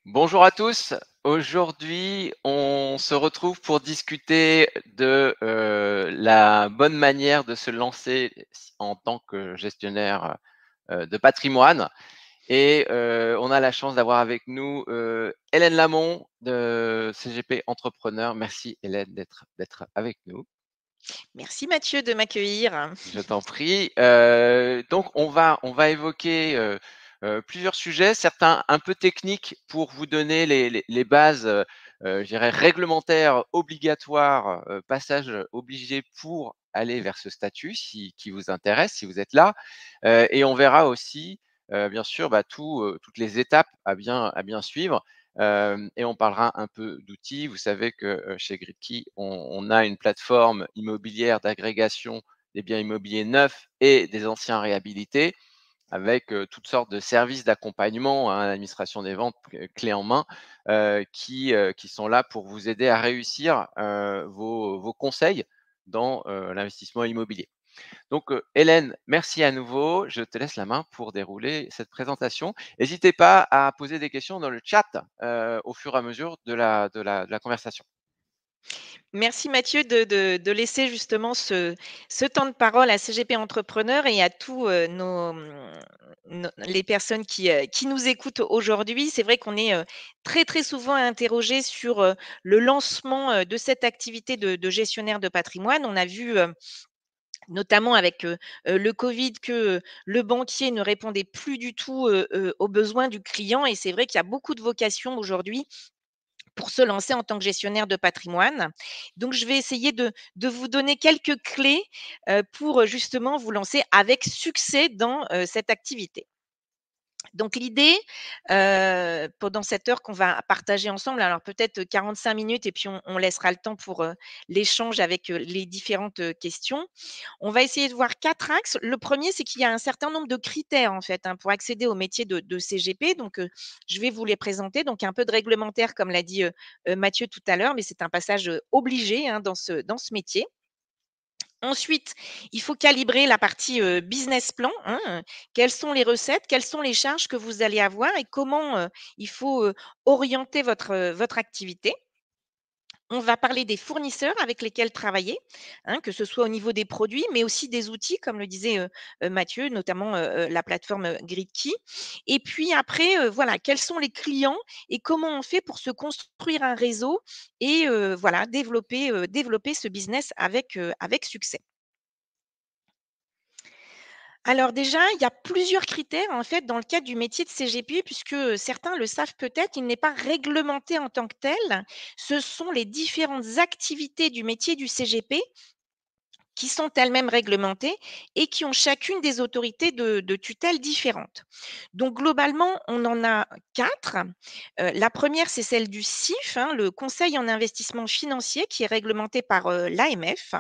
Bonjour à tous. Aujourd'hui, on se retrouve pour discuter de la bonne manière de se lancer en tant que gestionnaire de patrimoine. Et on a la chance d'avoir avec nous Hélène Lamont de CGP Entrepreneur. Merci Hélène d'être avec nous. Merci Mathieu de m'accueillir. Je t'en prie. Donc on va évoquer, plusieurs sujets, certains un peu techniques pour vous donner les bases, je dirais réglementaires obligatoires, passage obligé pour aller vers ce statut qui vous intéresse, si vous êtes là. Et on verra aussi, bien sûr, toutes les étapes à bien suivre. Et on parlera un peu d'outils. Vous savez que, chez Gridkey, on a une plateforme immobilière d'agrégation des biens immobiliers neufs et des anciens réhabilités avec, toutes sortes de services d'accompagnement, hein, l'administration des ventes, clé en main, qui sont là pour vous aider à réussir, vos conseils dans, l'investissement immobilier. Donc, Hélène, merci à nouveau. Je te laisse la main pour dérouler cette présentation. N'hésitez pas à poser des questions dans le chat, au fur et à mesure de la conversation. Merci Mathieu de laisser justement ce temps de parole à CGP Entrepreneur et à tous les personnes qui nous écoutent aujourd'hui. C'est vrai qu'on est très très souvent interrogé sur le lancement de cette activité de gestionnaire de patrimoine. On a vu notamment avec le Covid que le banquier ne répondait plus du tout aux besoins du client. Et c'est vrai qu'il y a beaucoup de vocations aujourd'hui pour se lancer en tant que gestionnaire de patrimoine. Donc, je vais essayer de vous donner quelques clés pour justement vous lancer avec succès dans cette activité. Donc l'idée, pendant cette heure qu'on va partager ensemble, alors peut-être 45 minutes et puis on laissera le temps pour, l'échange avec, les différentes, questions. On va essayer de voir 4 axes. Le premier, c'est qu'il y a un certain nombre de critères en fait, hein, pour accéder au métier de CGP. Donc, je vais vous les présenter. Donc un peu de réglementaire comme l'a dit, Mathieu tout à l'heure, mais c'est un passage, obligé, hein, dans ce métier. Ensuite, il faut calibrer la partie, business plan, hein, quelles sont les recettes, quelles sont les charges que vous allez avoir et comment, il faut, orienter votre activité. On va parler des fournisseurs avec lesquels travailler, hein, que ce soit au niveau des produits, mais aussi des outils, comme le disait, Mathieu, notamment, la plateforme, Gridkey. Et puis après, voilà, quels sont les clients et comment on fait pour se construire un réseau et voilà, développer ce business avec succès. Alors déjà, il y a plusieurs critères en fait dans le cadre du métier de CGP puisque, certains le savent peut-être, il n'est pas réglementé en tant que tel. Ce sont les différentes activités du métier du CGP qui sont elles-mêmes réglementées et qui ont chacune des autorités de tutelle différentes. Donc globalement, on en a 4. La première, c'est celle du CIF, hein, le Conseil en investissement financier qui est réglementé par, l'AMF.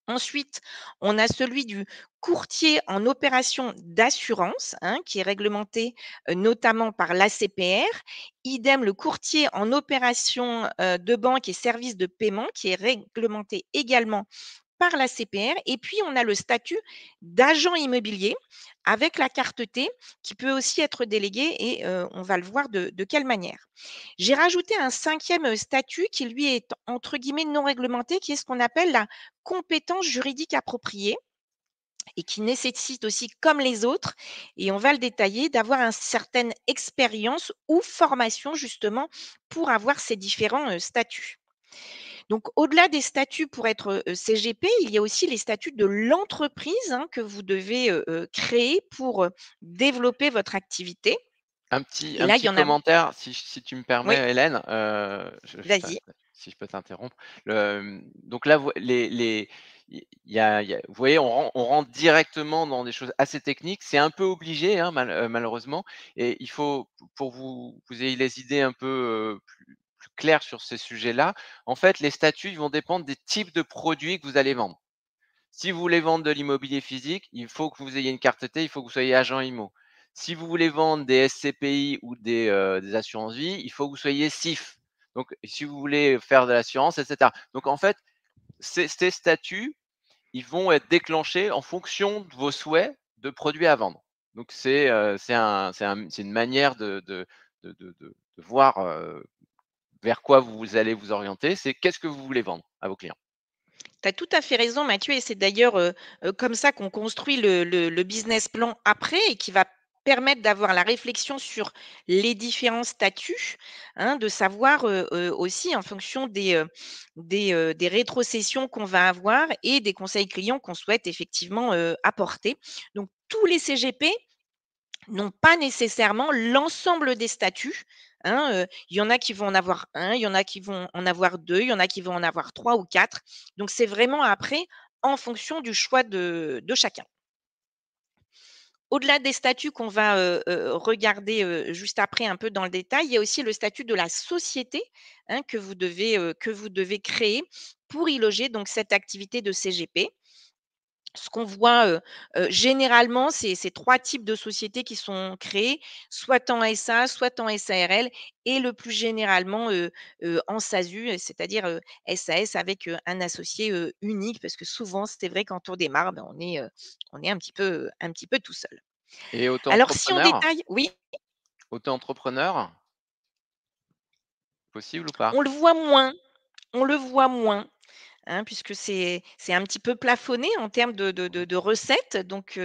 Ensuite, on a celui du courtier en opérations d'assurance, hein, qui est réglementé notamment par l'ACPR. Idem, le courtier en opérations de banque et services de paiement, qui est réglementé également par la CPR. Et puis, on a le statut d'agent immobilier avec la carte T qui peut aussi être délégué et on va le voir de quelle manière. J'ai rajouté un cinquième statut qui, lui, est entre guillemets non réglementé, qui est ce qu'on appelle la compétence juridique appropriée et qui nécessite aussi, comme les autres, et on va le détailler, d'avoir une certaine expérience ou formation justement pour avoir ces différents statuts. Donc, au-delà des statuts pour être, CGP, il y a aussi les statuts de l'entreprise, hein, que vous devez, créer pour, développer votre activité Un petit et un là, il y petit en a commentaire, si tu me oui, permets, Hélène, je t'in vas-y. si je peux t'interrompre. Donc là, vous les il y a vous voyez, on rentre directement dans des choses assez techniques. C'est un peu obligé, hein, malheureusement, et il faut pour vous ayez les idées un peu, plus claires sur ces sujets-là. En fait, les statuts, ils vont dépendre des types de produits que vous allez vendre. Si vous voulez vendre de l'immobilier physique, il faut que vous ayez une carte T, il faut que vous soyez agent IMO. Si vous voulez vendre des SCPI ou des assurances vie, il faut que vous soyez CIF. Donc, si vous voulez faire de l'assurance, et cetera. Donc, en fait, ces statuts, ils vont être déclenchés en fonction de vos souhaits de produits à vendre. Donc, c'est une manière de voir, vers quoi vous allez vous orienter, c'est qu'est-ce que vous voulez vendre à vos clients? Tu as tout à fait raison, Mathieu, et c'est d'ailleurs, comme ça qu'on construit le business plan après et qui va permettre d'avoir la réflexion sur les différents statuts, hein, de savoir, aussi en fonction des rétrocessions qu'on va avoir et des conseils clients qu'on souhaite effectivement, apporter. Donc tous les CGP n'ont pas nécessairement l'ensemble des statuts, hein, il y en a qui vont en avoir un, il y en a qui vont en avoir 2, il y en a qui vont en avoir 3 ou 4. Donc c'est vraiment après en fonction du choix de chacun. Au-delà des statuts qu'on va, regarder, juste après un peu dans le détail, il y a aussi le statut de la société, hein, que vous devez créer pour y loger donc cette activité de CGP. Ce qu'on voit, généralement, c'est ces 3 types de sociétés qui sont créées, soit en SA, soit en SARL et le plus généralement, en SASU, c'est-à-dire, SAS avec, un associé, unique parce que souvent, c'est vrai quand on démarre, ben, on est un petit peu tout seul. Et Alors si on auto-entrepreneur? détaille oui, Auto-entrepreneur, possible ou pas? on le voit moins, on le voit moins. Hein, puisque c'est un petit peu plafonné en termes de recettes. Donc,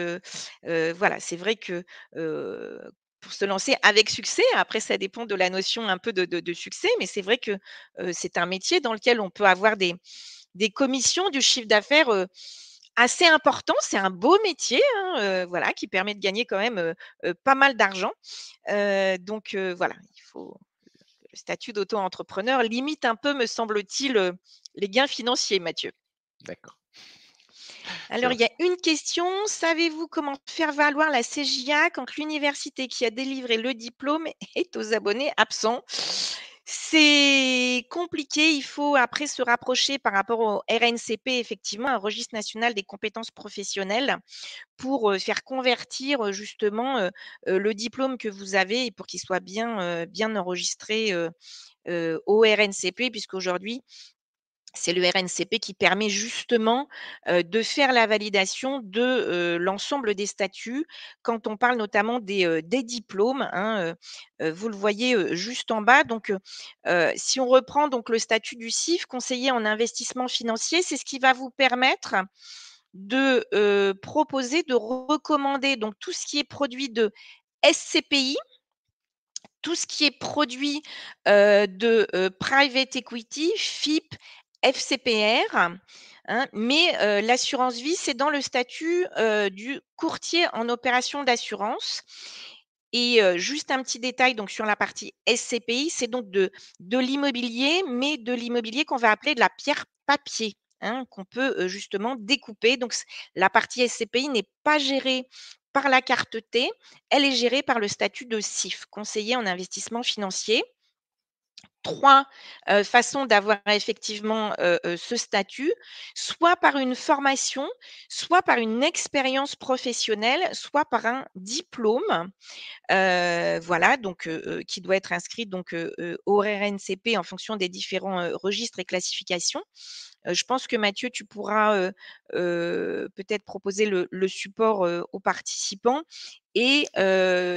voilà, c'est vrai que, heu, pour se lancer avec succès, après ça dépend de la notion un peu de succès, mais c'est vrai que, c'est un métier dans lequel on peut avoir des commissions, du chiffre d'affaires, assez important. C'est un beau métier, hein, voilà, qui permet de gagner quand même, pas mal d'argent. Donc, voilà, il faut le statut d'auto-entrepreneur limite un peu, me semble-t-il, les gains financiers, Mathieu. D'accord, c'est Alors, vrai. il y a une question. Savez-vous comment faire valoir la CJA quand l'université qui a délivré le diplôme est aux abonnés absents? C'est compliqué. Il faut après se rapprocher par rapport au RNCP, effectivement, un registre national des compétences professionnelles, pour faire convertir justement le diplôme que vous avez et pour qu'il soit bien enregistré au RNCP, puisqu'aujourd'hui, c'est le RNCP qui permet justement, de faire la validation de, l'ensemble des statuts quand on parle notamment des diplômes, hein, vous le voyez, juste en bas donc, si on reprend donc le statut du CIF, conseiller en investissement financier, c'est ce qui va vous permettre de, proposer, de recommander donc tout ce qui est produit de SCPI, tout ce qui est produit, de, private equity, FIP, FCPR, hein, mais, l'assurance vie, c'est dans le statut, du courtier en opérations d'assurance et juste un petit détail donc sur la partie SCPI, c'est donc de l'immobilier, mais de l'immobilier qu'on va appeler de la pierre papier, hein, qu'on peut, justement découper. Donc la partie SCPI n'est pas gérée par la carte T, elle est gérée par le statut de CIF, conseiller en investissement financier. 3 façons d'avoir effectivement, ce statut, soit par une formation, soit par une expérience professionnelle, soit par un diplôme. Voilà, donc qui doit être inscrit donc au RNCP en fonction des différents, registres et classifications. Je pense que Mathieu, tu pourras, peut-être proposer le support, aux participants et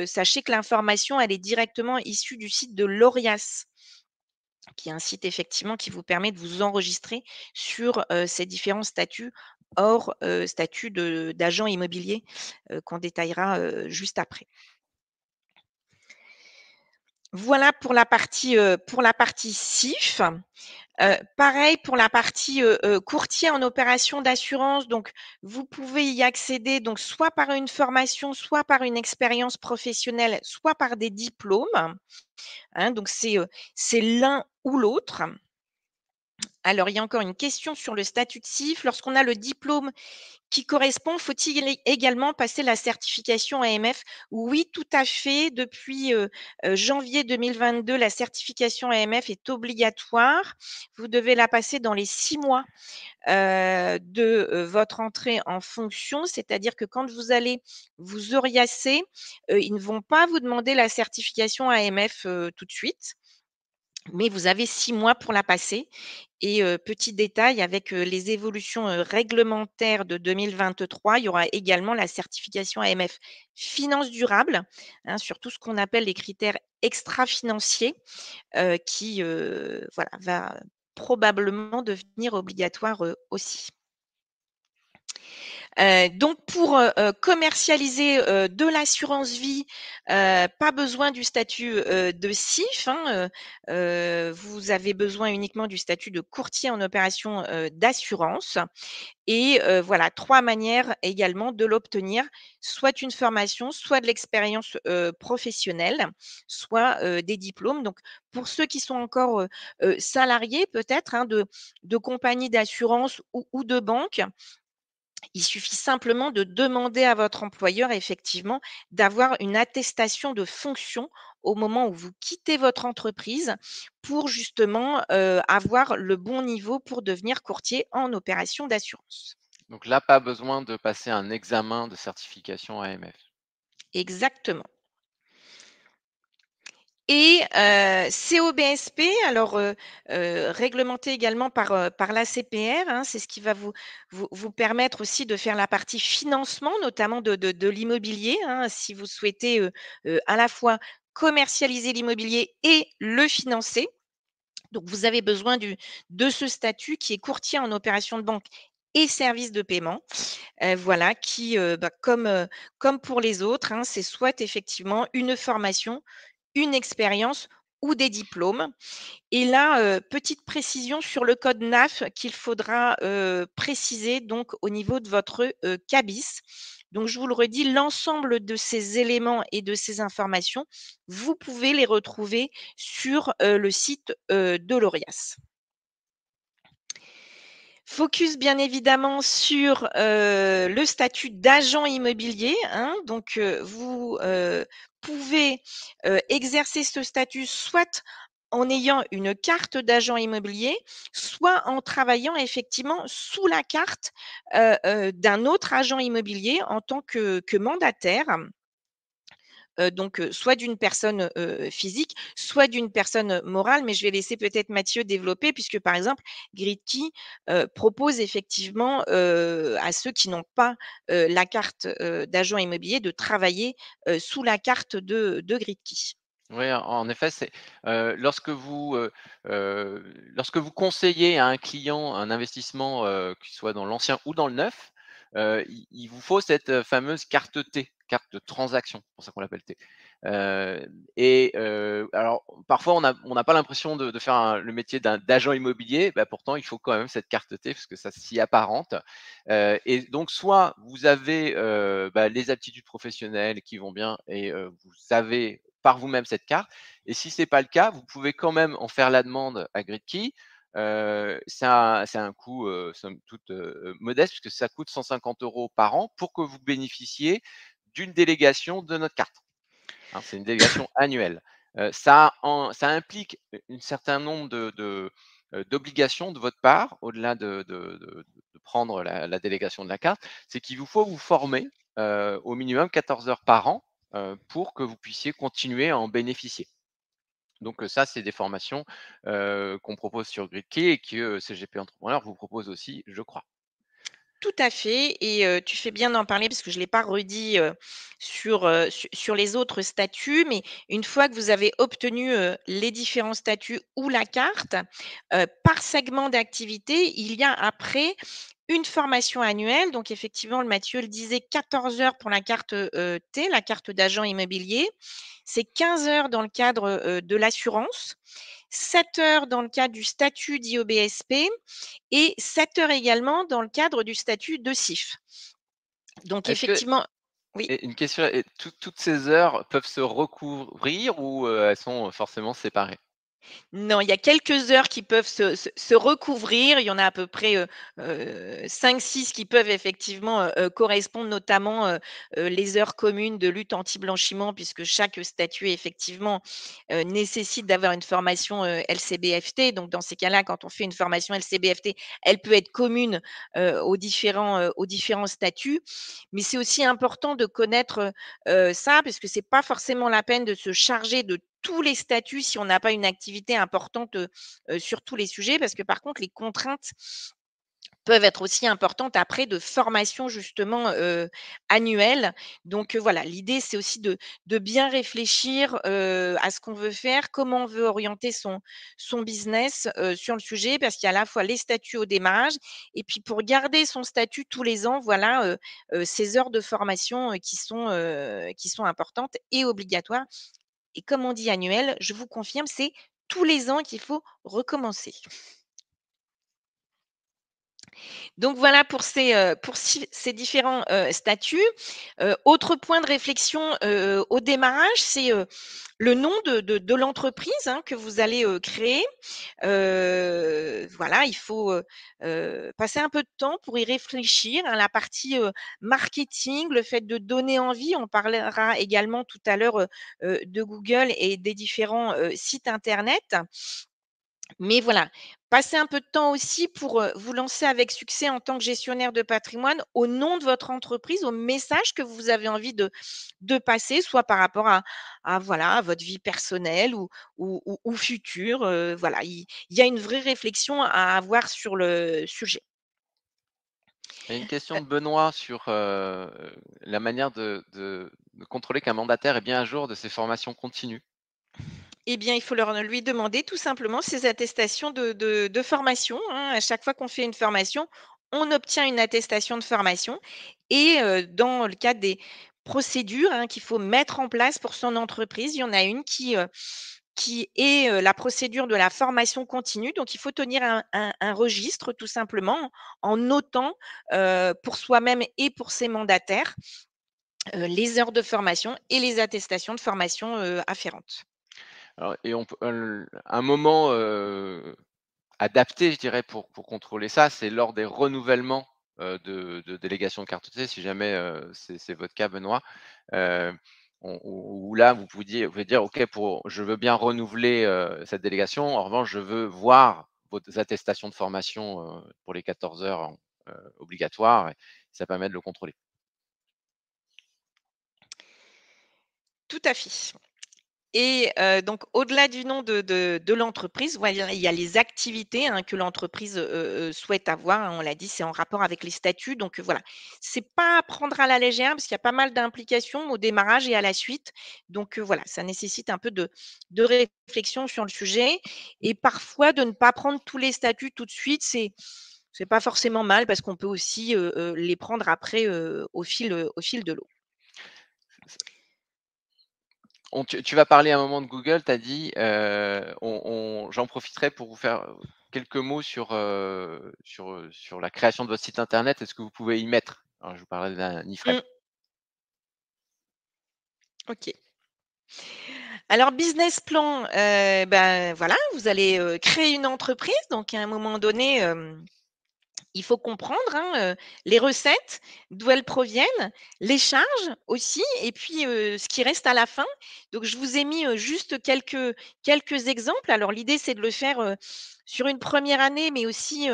sachez que l'information, elle est directement issue du site de l'Orias, qui est un site effectivement qui vous permet de vous enregistrer sur, ces différents statuts hors, statut de d'agent immobilier, qu'on détaillera, juste après. Voilà pour la partie CIF. Pareil pour la partie, courtier en opérations d'assurance, donc vous pouvez y accéder donc soit par une formation, soit par une expérience professionnelle, soit par des diplômes, hein, donc c'est l'un ou l'autre. Alors il y a encore une question sur le statut de CIF. Lorsqu'on a le diplôme qui correspond, faut-il également passer la certification AMF? Oui, tout à fait. Depuis, janvier 2022, la certification AMF est obligatoire. Vous devez la passer dans les 6 mois, de, votre entrée en fonction. C'est-à-dire que quand vous allez vous oriacer, ils ne vont pas vous demander la certification AMF, tout de suite. mais vous avez 6 mois pour la passer et petit détail avec, les évolutions, réglementaires de 2023, il y aura également la certification AMF Finance durable, hein, sur tout ce qu'on appelle les critères extra-financiers, qui, voilà, va probablement devenir obligatoire, aussi. Donc pour, commercialiser, de l'assurance vie, pas besoin du statut, de CIF, hein, vous avez besoin uniquement du statut de courtier en opérations, d'assurance et voilà 3 manières également de l'obtenir, soit une formation, soit de l'expérience, professionnelle, soit, des diplômes. Donc pour ceux qui sont encore, salariés peut-être, hein, de compagnies d'assurance ou de banques, il suffit simplement de demander à votre employeur effectivement d'avoir une attestation de fonction au moment où vous quittez votre entreprise pour justement, avoir le bon niveau pour devenir courtier en opérations d'assurance. Donc là, pas besoin de passer un examen de certification AMF. Exactement. Et COBSP, alors, réglementé également par l'ACPR, hein, c'est ce qui va vous permettre aussi de faire la partie financement, notamment de l'immobilier, hein, si vous souhaitez, à la fois commercialiser l'immobilier et le financer. Donc vous avez besoin de ce statut qui est courtier en opérations de banque et services de paiement, voilà qui, bah, comme pour les autres, hein, c'est soit effectivement une formation, une expérience ou des diplômes. Et là, petite précision sur le code NAF qu'il faudra, préciser donc au niveau de votre, CABIS. Donc je vous le redis, l'ensemble de ces éléments et de ces informations, vous pouvez les retrouver sur, le site, de l'Orias. Focus bien évidemment sur, le statut d'agent immobilier, hein. Donc, vous, pouvez, exercer ce statut soit en ayant une carte d'agent immobilier, soit en travaillant effectivement sous la carte, d'un autre agent immobilier en tant que mandataire. Donc, soit d'une personne, physique, soit d'une personne, morale, mais je vais laisser peut-être Mathieu développer puisque, par exemple, Gridkey, propose effectivement, à ceux qui n'ont pas, la carte, d'agent immobilier de travailler, sous la carte de Gridkey. Oui, en effet, c'est, lorsque vous conseillez à un client un investissement, qu'il soit dans l'ancien ou dans le neuf, il vous faut cette, fameuse carte T, carte de transaction, c'est pour ça qu'on l'appelle T. Alors parfois on n'a pas l'impression de faire le métier d'agent immobilier, bah, pourtant il faut quand même cette carte T parce que ça s'y apparente. Et donc soit vous avez, bah, les aptitudes professionnelles qui vont bien et vous avez par vous-même cette carte. Et si c'est pas le cas, vous pouvez quand même en faire la demande à Gridkey. C'est un coût, somme toute, modeste puisque ça coûte 150 € par an pour que vous bénéficiez d'une délégation de notre carte. Hein, c'est une délégation annuelle. Ça implique un certain nombre d'obligations de votre part, au-delà de prendre la délégation de la carte. C'est qu'il vous faut vous former, au minimum 14 heures par an, pour que vous puissiez continuer à en bénéficier. Donc, ça, c'est des formations, qu'on propose sur Gridkey et que, CGP Entrepreneur vous propose aussi, je crois. Tout à fait et tu fais bien d'en parler parce que je ne l'ai pas redit, sur les autres statuts, mais une fois que vous avez obtenu, les différents statuts ou la carte, par segment d'activité, il y a après une formation annuelle. Donc effectivement, le Mathieu le disait, 14 heures pour la carte, T, la carte d'agent immobilier. C'est 15 heures dans le cadre, de l'assurance, 7 heures dans le cadre du statut d'IOBSP et 7 heures également dans le cadre du statut de CIF. Donc Est-ce que effectivement oui. et une question, et toutes ces heures peuvent se recouvrir ou, elles sont forcément séparées? Non, il y a quelques heures qui peuvent se recouvrir. Il y en a à peu près, 5-6 qui peuvent effectivement, correspondre notamment, les heures communes de lutte anti-blanchiment puisque chaque statut effectivement, nécessite d'avoir une formation, LCBFT. Donc dans ces cas-là, quand on fait une formation LCBFT, elle peut être commune, aux différents statuts. Mais c'est aussi important de connaître, ça parce que c'est pas forcément la peine de se charger de tous les statuts si on n'a pas une activité importante, sur tous les sujets parce que par contre les contraintes peuvent être aussi importantes après de formation justement, annuelle. Donc, voilà, l'idée c'est aussi de bien réfléchir, à ce qu'on veut faire, comment on veut orienter son business, sur le sujet parce qu'il y a à la fois les statuts au démarrage et puis pour garder son statut tous les ans, voilà, ces heures de formation, qui sont importantes et obligatoires et comme on dit annuel, je vous confirme, c'est tous les ans qu'il faut recommencer. Donc voilà pour ces différents, statuts. Autre point de réflexion, au démarrage, c'est, le nom de l'entreprise, hein, que vous allez, créer. Voilà, il faut, passer un peu de temps pour y réfléchir, hein. La partie, marketing, le fait de donner envie, on parlera également tout à l'heure, de Google et des différents, sites internet. Mais voilà, passez un peu de temps aussi pour, vous lancer avec succès en tant que gestionnaire de patrimoine au nom de votre entreprise, au message que vous avez envie de passer, soit par rapport à voilà, à votre vie personnelle ou future, voilà. Il y a une vraie réflexion à avoir sur le sujet. Il y a une question de Benoît sur, la manière de contrôler qu'un mandataire est bien à jour de ses formations continues. Eh bien, il faut leur lui demander tout simplement ces attestations de formation, hein. À chaque fois qu'on fait une formation, on obtient une attestation de formation et dans le cadre des procédures, hein, qu'il faut mettre en place pour son entreprise, il y en a une qui est, la procédure de la formation continue. Donc il faut tenir un registre tout simplement en notant, pour soi-même et pour ses mandataires, les heures de formation et les attestations de formation, afférentes. Alors et on peut un moment, adapté, je dirais, pour contrôler ça, c'est lors des renouvellements, de délégation de carte TD, si jamais, c'est votre cas, Benoît. Heu, on où là, vous pouvez dire: «OK, je veux bien renouveler, cette délégation. En revanche, je veux voir vos attestations de formation, pour les 14 heures, obligatoires» et ça permet de le contrôler. Tout à fait. Et donc au-delà du nom de l'entreprise, voilà, il y a les activités, hein, que l'entreprise, souhaite avoir, hein. On l'a dit, c'est en rapport avec les statuts donc voilà. C'est pas à prendre à la légère parce qu'il y a pas mal d'implications au démarrage et à la suite. Donc voilà, ça nécessite un peu de réflexion sur le sujet et parfois de ne pas prendre tous les statuts tout de suite. C'est pas forcément mal parce qu'on peut aussi, les prendre après, au fil de l'eau. Tu vas parler à un moment de Google, tu as dit, j'en profiterai pour vous faire, quelques mots sur la création de votre site internet et ce que vous pouvez y mettre. Alors je vous parlais d'un iframe. Mmh, OK. Alors business plan, ben, voilà, vous allez, créer une entreprise donc à un moment donné, il faut comprendre, hein, les recettes, d'où elles proviennent, les charges aussi et puis, ce qui reste à la fin. Donc je vous ai mis, juste quelques exemples. Alors l'idée, c'est de le faire, sur une première année, mais aussi,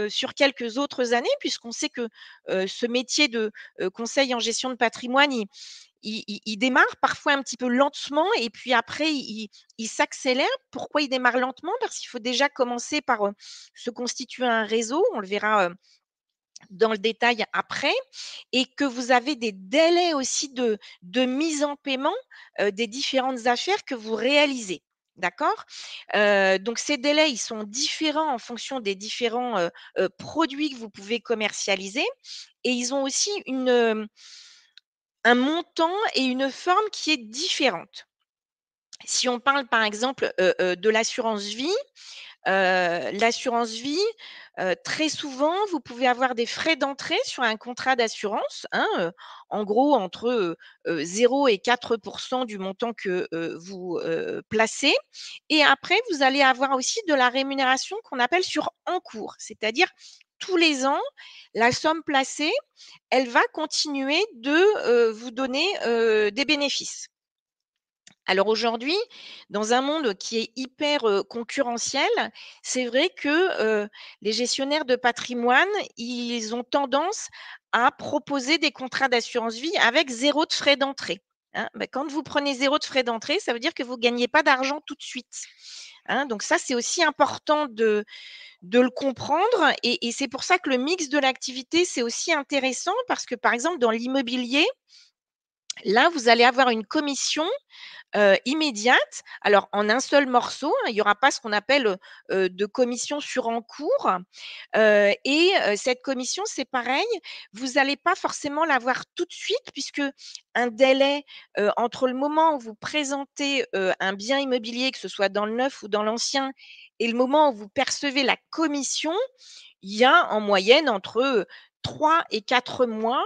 sur quelques autres années puisqu'on sait que, ce métier de, conseil en gestion de patrimoine, il démarre parfois un petit peu lentement et puis après il s'accélère. Pourquoi il démarre lentement? Parce qu'il faut déjà commencer par, se constituer un réseau, on le verra, dans le détail après et que vous avez des délais aussi de mise en paiement, des différentes affaires que vous réalisez. D'accord? Donc ces délais, ils sont différents en fonction des différents, produits que vous pouvez commercialiser et ils ont aussi un montant et une forme qui est différente. Si on parle par exemple, de l'assurance vie, très souvent, vous pouvez avoir des frais d'entrée sur un contrat d'assurance, hein, en gros entre, 0 et 4 du montant que, vous, placez et après vous allez avoir aussi de la rémunération qu'on appelle sur encours. C'est-à-dire tous les ans, la somme placée, elle va continuer de, vous donner, des bénéfices. Alors aujourd'hui, dans un monde qui est hyper, concurrentiel, c'est vrai que, les gestionnaires de patrimoine, ils ont tendance à proposer des contrats d'assurance vie avec zéro de frais d'entrée. Hein, bah, quand vous prenez 0 de frais d'entrée, ça veut dire que vous gagnez pas d'argent tout de suite. Hein, donc ça, c'est aussi important de le comprendre et c'est pour ça que le mix de l'activité, c'est aussi intéressant parce que, par exemple, dans l'immobilier, là, vous allez avoir une commission immédiate. Alors en un seul morceau, hein, il y aura pas ce qu'on appelle, de commission sur encours, cette commission, c'est pareil, vous allez pas forcément l'avoir tout de suite puisque un délai, entre le moment où vous présentez, un bien immobilier, que ce soit dans le neuf ou dans l'ancien et le moment où vous percevez la commission, il y a en moyenne entre, 3 et 4 mois,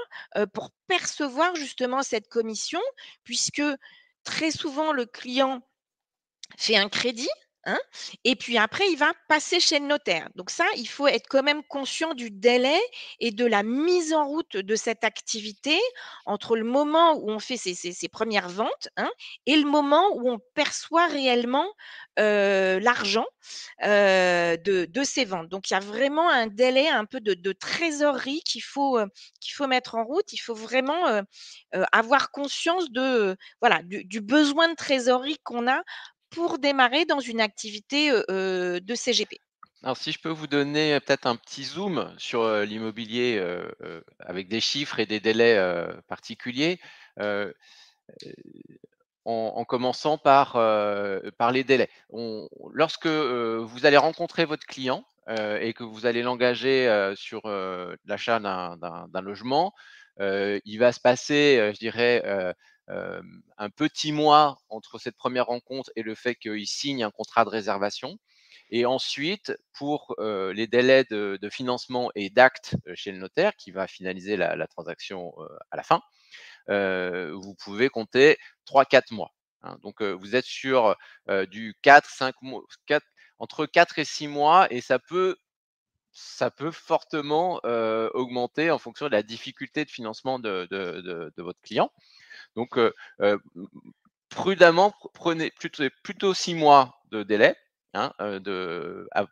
pour percevoir justement cette commission puisque très souvent le client fait un crédit, hein, et puis après il va passer chez le notaire. Donc ça, il faut être quand même conscient du délai et de la mise en route de cette activité entre le moment où on fait ses 1 ventes, hein, et le moment où on perçoit réellement, l'argent, de ces ventes. Donc il y a vraiment un délai un peu de trésorerie qu'il faut mettre en route. Il faut vraiment, avoir conscience de, voilà, du besoin de trésorerie qu'on a pour démarrer dans une activité, de CGP. Alors si je peux vous donner, peut-être un petit zoom sur, l'immobilier, avec des chiffres et des délais, particuliers, heu en commençant par les délais. Lorsque, vous allez rencontrer votre client, et que vous allez l'engager, sur, l'achat d'un logement, il va se passer, je dirais, un petit mois entre cette première rencontre et le fait qu'il signe un contrat de réservation et ensuite pour, les délais de financement et d'acte, chez le notaire qui va finaliser la transaction, à la fin, vous pouvez compter 3-4 mois, hein. Donc, vous êtes sur, du 4-5 mois, 4 entre 4 et 6 mois et ça peut fortement, augmenter en fonction de la difficulté de financement de votre client. Donc, prudemment, prenez plutôt 6 mois de délai, hein,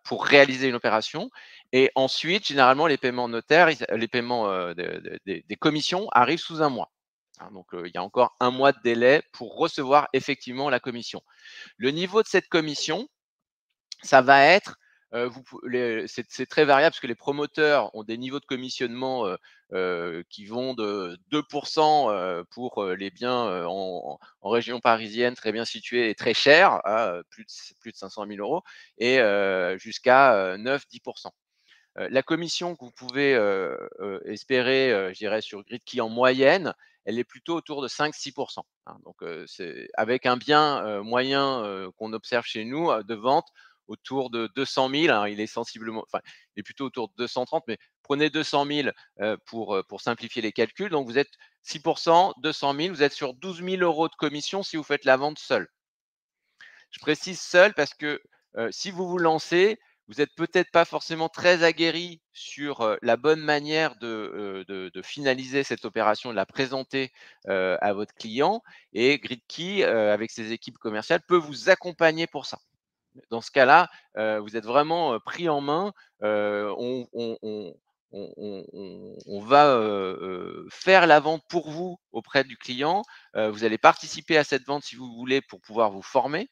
pour réaliser une opération et ensuite, généralement, les paiements notaires, les paiements, des commissions arrivent sous un mois, hein. Donc, il y a encore un mois de délai pour recevoir effectivement la commission. Le niveau de cette commission, ça va être, vous pou les c'est très variable parce que les promoteurs ont des niveaux de commissionnement, qui vont de 2 pour, les biens, en région parisienne très bien situés et très chers, à, plus de 500 000 € et jusqu'à, 9-10. La commission que vous pouvez, espérer, je dirais sur Gridkey en moyenne, elle est plutôt autour de 5-6, hein. Donc, c'est avec un bien, moyen, qu'on observe chez nous, de vente autour de 200 000. Alors il est sensiblement enfin, il est plutôt autour de 230, mais prenez 200 000, pour simplifier les calculs. Donc vous êtes 6, 200 000, vous êtes sur 12 000 € de commission si vous faites la vente seule. Je précise seul parce que, si vous vous lancez, vous êtes peut-être pas forcément très aguerri sur, la bonne manière de finaliser cette opération, de la présenter, à votre client et Gridkey, avec ses équipes commerciales, peut vous accompagner pour ça. Dans ce cas-là, vous êtes vraiment, pris en main, on va, faire la vente pour vous auprès du client, vous allez participer à cette vente si vous voulez pour pouvoir vous former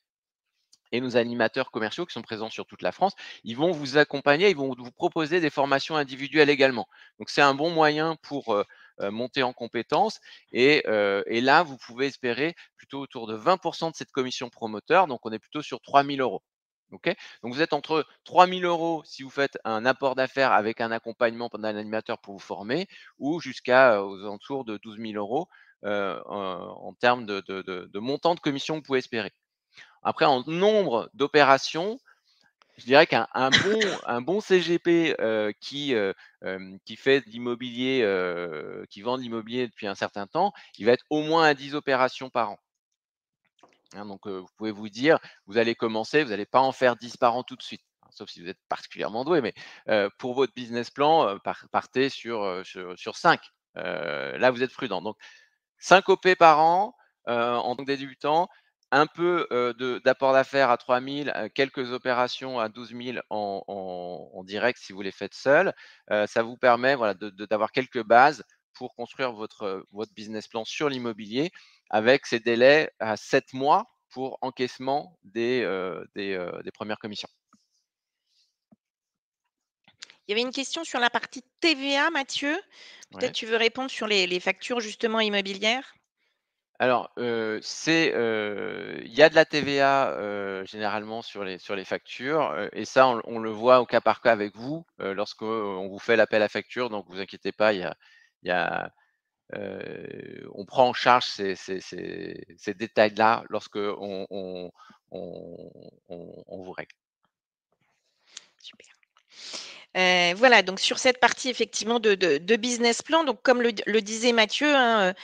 et nos animateurs commerciaux qui sont présents sur toute la France, ils vont vous accompagner, ils vont vous proposer des formations individuelles également. Donc c'est un bon moyen pour, monter en compétences et là, vous pouvez espérer plutôt autour de 20 de cette commission promoteur, donc on est plutôt sur 3 000 €. OK? Donc vous êtes entre 3 000 € si vous faites un apport d'affaires avec un accompagnement d'un animateur pour vous former ou jusqu'à, aux alentours de 12 000 €, en termes de montant de commission que vous pouvez espérer. Après, en nombre d'opérations, je dirais qu'un bon CGP, qui fait de l'immobilier, qui vend de l'immobilier depuis un certain temps, il va être au moins à 10 opérations par an, hein. Donc, vous pouvez vous dire, vous allez commencer, vous n'allez pas en faire 10 par an tout de suite, hein, sauf si vous êtes particulièrement doué, mais, pour votre business plan, partez sur 5. Là, vous êtes prudent. Donc 5 OP par an, en tant que débutant, un peu, d'apport d'affaires à 3 000, quelques opérations à 12 000 en direct si vous les faites seul. Ça vous permet, voilà, d'avoir quelques bases pour construire votre business plan sur l'immobilier avec ces délais à 7 mois pour encaissement des premières commissions. Il y avait une question sur la partie TVA, Mathieu. Peut-être Ouais. tu veux répondre sur les factures justement immobilières? Alors, il y a de la TVA, généralement sur les factures, et ça on le voit au cas par cas avec vous, lorsque, on vous fait l'appel à facture, donc vous inquiétez pas, il y a, on prend en charge ces détails-là lorsque on vous règle. Super. Voilà, donc sur cette partie effectivement de business plan, donc comme le disait Mathieu, hein,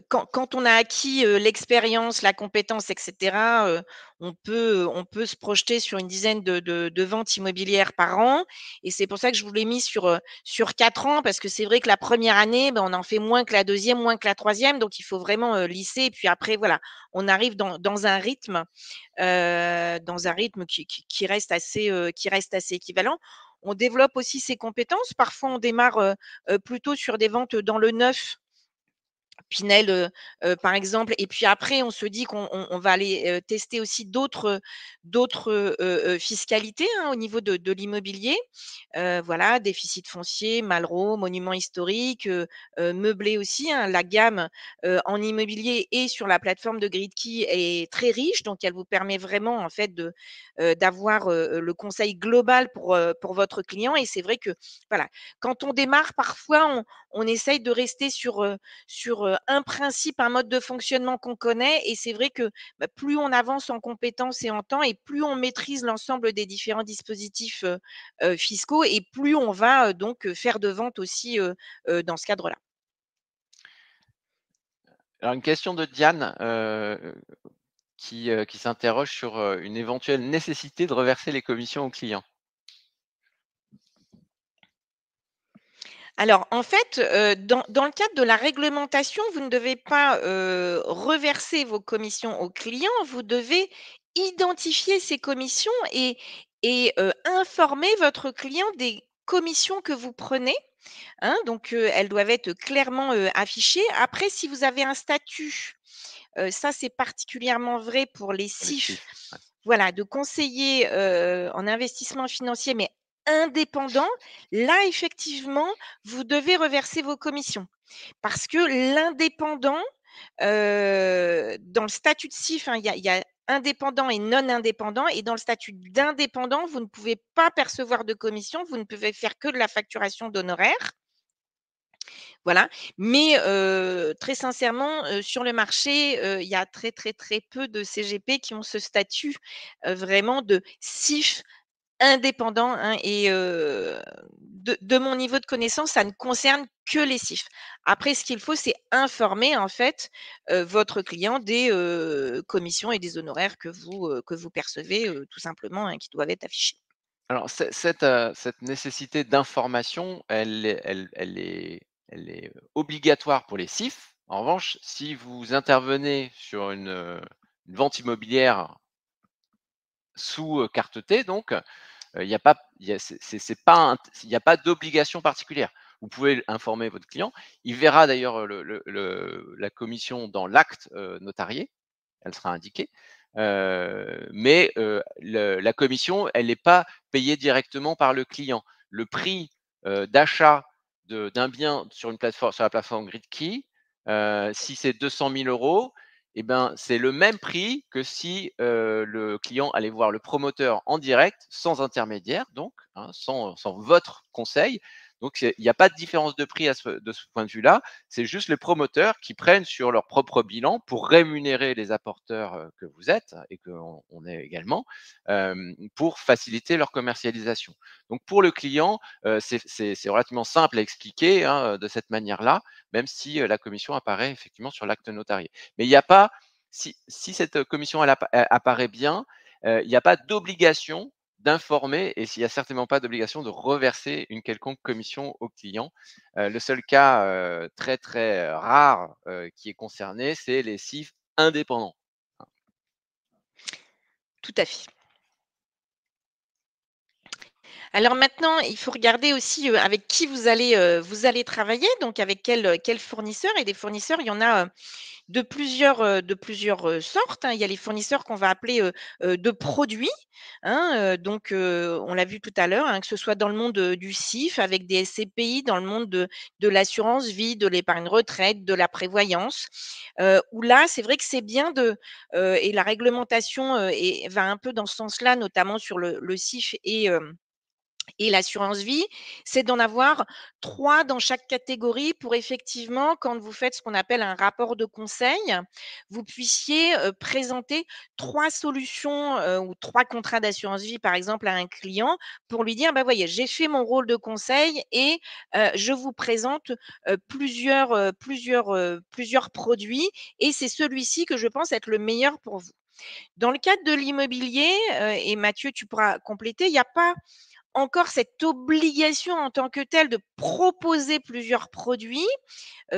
quand on a acquis, l'expérience, la compétence et cetera, on peut se projeter sur une dizaine de ventes immobilières par an et c'est pour ça que je vous l'ai mis sur 4 ans parce que c'est vrai que la première année, ben, on en fait moins que la deuxième, moins que la troisième, donc il faut vraiment, lisser et puis après voilà, on arrive dans un rythme qui reste assez équivalent. On développe aussi ses compétences. Parfois, on démarre, plutôt sur des ventes dans le neuf Pinel, par exemple et puis après on se dit qu'on va aller, tester aussi d'autres fiscalités, hein, au niveau de l'immobilier. Voilà, déficit foncier, Malraux, monuments historiques, meublé aussi, hein. La gamme, en immobilier et sur la plateforme de Gridkey est très riche, donc elle vous permet vraiment en fait d'avoir, le conseil global pour votre client et c'est vrai que, voilà, quand on démarre parfois on essaye de rester sur un principe, un mode de fonctionnement qu'on connaît et c'est vrai que, bah, plus on avance en compétences et en temps et plus on maîtrise l'ensemble des différents dispositifs, fiscaux et plus on va, donc faire de ventes aussi, dans ce cadre-là. Alors une question de Diane, qui s'interroge sur, une éventuelle nécessité de reverser les commissions aux clients. Alors en fait, dans le cadre de la réglementation, vous ne devez pas, reverser vos commissions aux clients, vous devez identifier ces commissions et informer votre client des commissions que vous prenez. Hein, donc, elles doivent être clairement, affichées. Après, si vous avez un statut, ça c'est particulièrement vrai pour les Pour les CIF, CIF, ouais. voilà, de conseiller, en investissement financier, mais indépendant, là effectivement, vous devez reverser vos commissions. Parce que l'indépendant, dans le statut de CIF, hein, il y a indépendant et non indépendant et dans le statut d'indépendant, vous ne pouvez pas percevoir de commission, vous ne pouvez faire que de la facturation d'honoraires. Voilà, mais très sincèrement, sur le marché, il y a très, très, très peu de CGP qui ont ce statut, vraiment de CIF indépendant, hein et de mon niveau de connaissance, ça ne concerne que les CIF. Après ce qu'il faut, c'est informer en fait, votre client des, commissions et des honoraires que vous percevez, tout simplement, hein, qui doivent être affichés. Alors cette nécessité d'information, elle est obligatoire pour les CIF. En revanche, si vous intervenez sur une vente immobilière sous, carte T donc, il y a pas il y a c'est pas un il y a pas d'obligation particulière. Vous pouvez informer votre client. Il verra d'ailleurs, la commission dans l'acte, notarié. Elle sera indiquée. Mais la commission, elle n'est pas payée directement par le client. Le prix, d'achat d'un bien sur la plateforme Gridkey, si c'est 200 000 €, et ben, c'est le même prix que si, le client allait voir le promoteur en direct, sans intermédiaire donc, hein, sans votre conseil. Donc il y a pas de différence de prix de ce point de vue-là. C'est juste les promoteurs qui prennent sur leur propre bilan pour rémunérer les apporteurs, que vous êtes et qu'on est également, pour faciliter leur commercialisation. Donc pour le client, c'est relativement simple à expliquer, hein, de cette manière-là, même si, la commission apparaît effectivement sur l'acte notarié. Mais il n'y a pas si cette commission elle apparaît bien, il n'y a pas d'obligation d'informer et s'il y a certainement pas d'obligation de reverser une quelconque commission au client. Le seul cas, très, très, rare, qui est concerné, c'est les CIF indépendants. Tout à fait. Alors maintenant, il faut regarder aussi, avec qui vous allez travailler, donc avec quel fournisseur et des fournisseurs, il y en a, de plusieurs, sortes, hein. Il y a les fournisseurs qu'on va appeler, de produits, hein, donc on l'a vu tout à l'heure, hein, que ce soit dans le monde, du CIF avec des SCPI, dans le monde de l'assurance vie, de l'épargne retraite, de la prévoyance, où là, c'est vrai que c'est bien et la réglementation, va un peu dans ce sens-là, notamment sur le CIF et l'assurance vie, c'est d'en avoir 3 dans chaque catégorie pour effectivement, quand vous faites ce qu'on appelle un rapport de conseil, vous puissiez, présenter 3 solutions, ou 3 contrats d'assurance vie, par exemple, à un client pour lui dire: «Bah, voyez, j'ai fait mon rôle de conseil et je vous présente, plusieurs produits et c'est celui-ci que je pense être le meilleur pour vous». Dans le cadre de l'immobilier, et Mathieu, tu pourras compléter, il n'y a pas encore cette obligation en tant que telle de proposer plusieurs produits,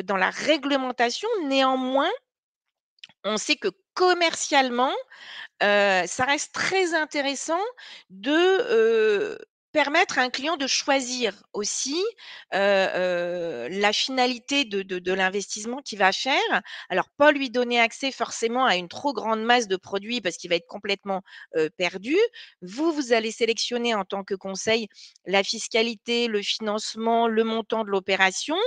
dans la réglementation. Néanmoins, on sait que commercialement, ça reste très intéressant de, permettre à un client de choisir aussi, la finalité de l'investissement qu'il va faire. Alors pas lui donner accès forcément à une trop grande masse de produits parce qu'il va être complètement, perdu. Vous, vous allez sélectionner en tant que conseil la fiscalité, le financement, le montant de l'opération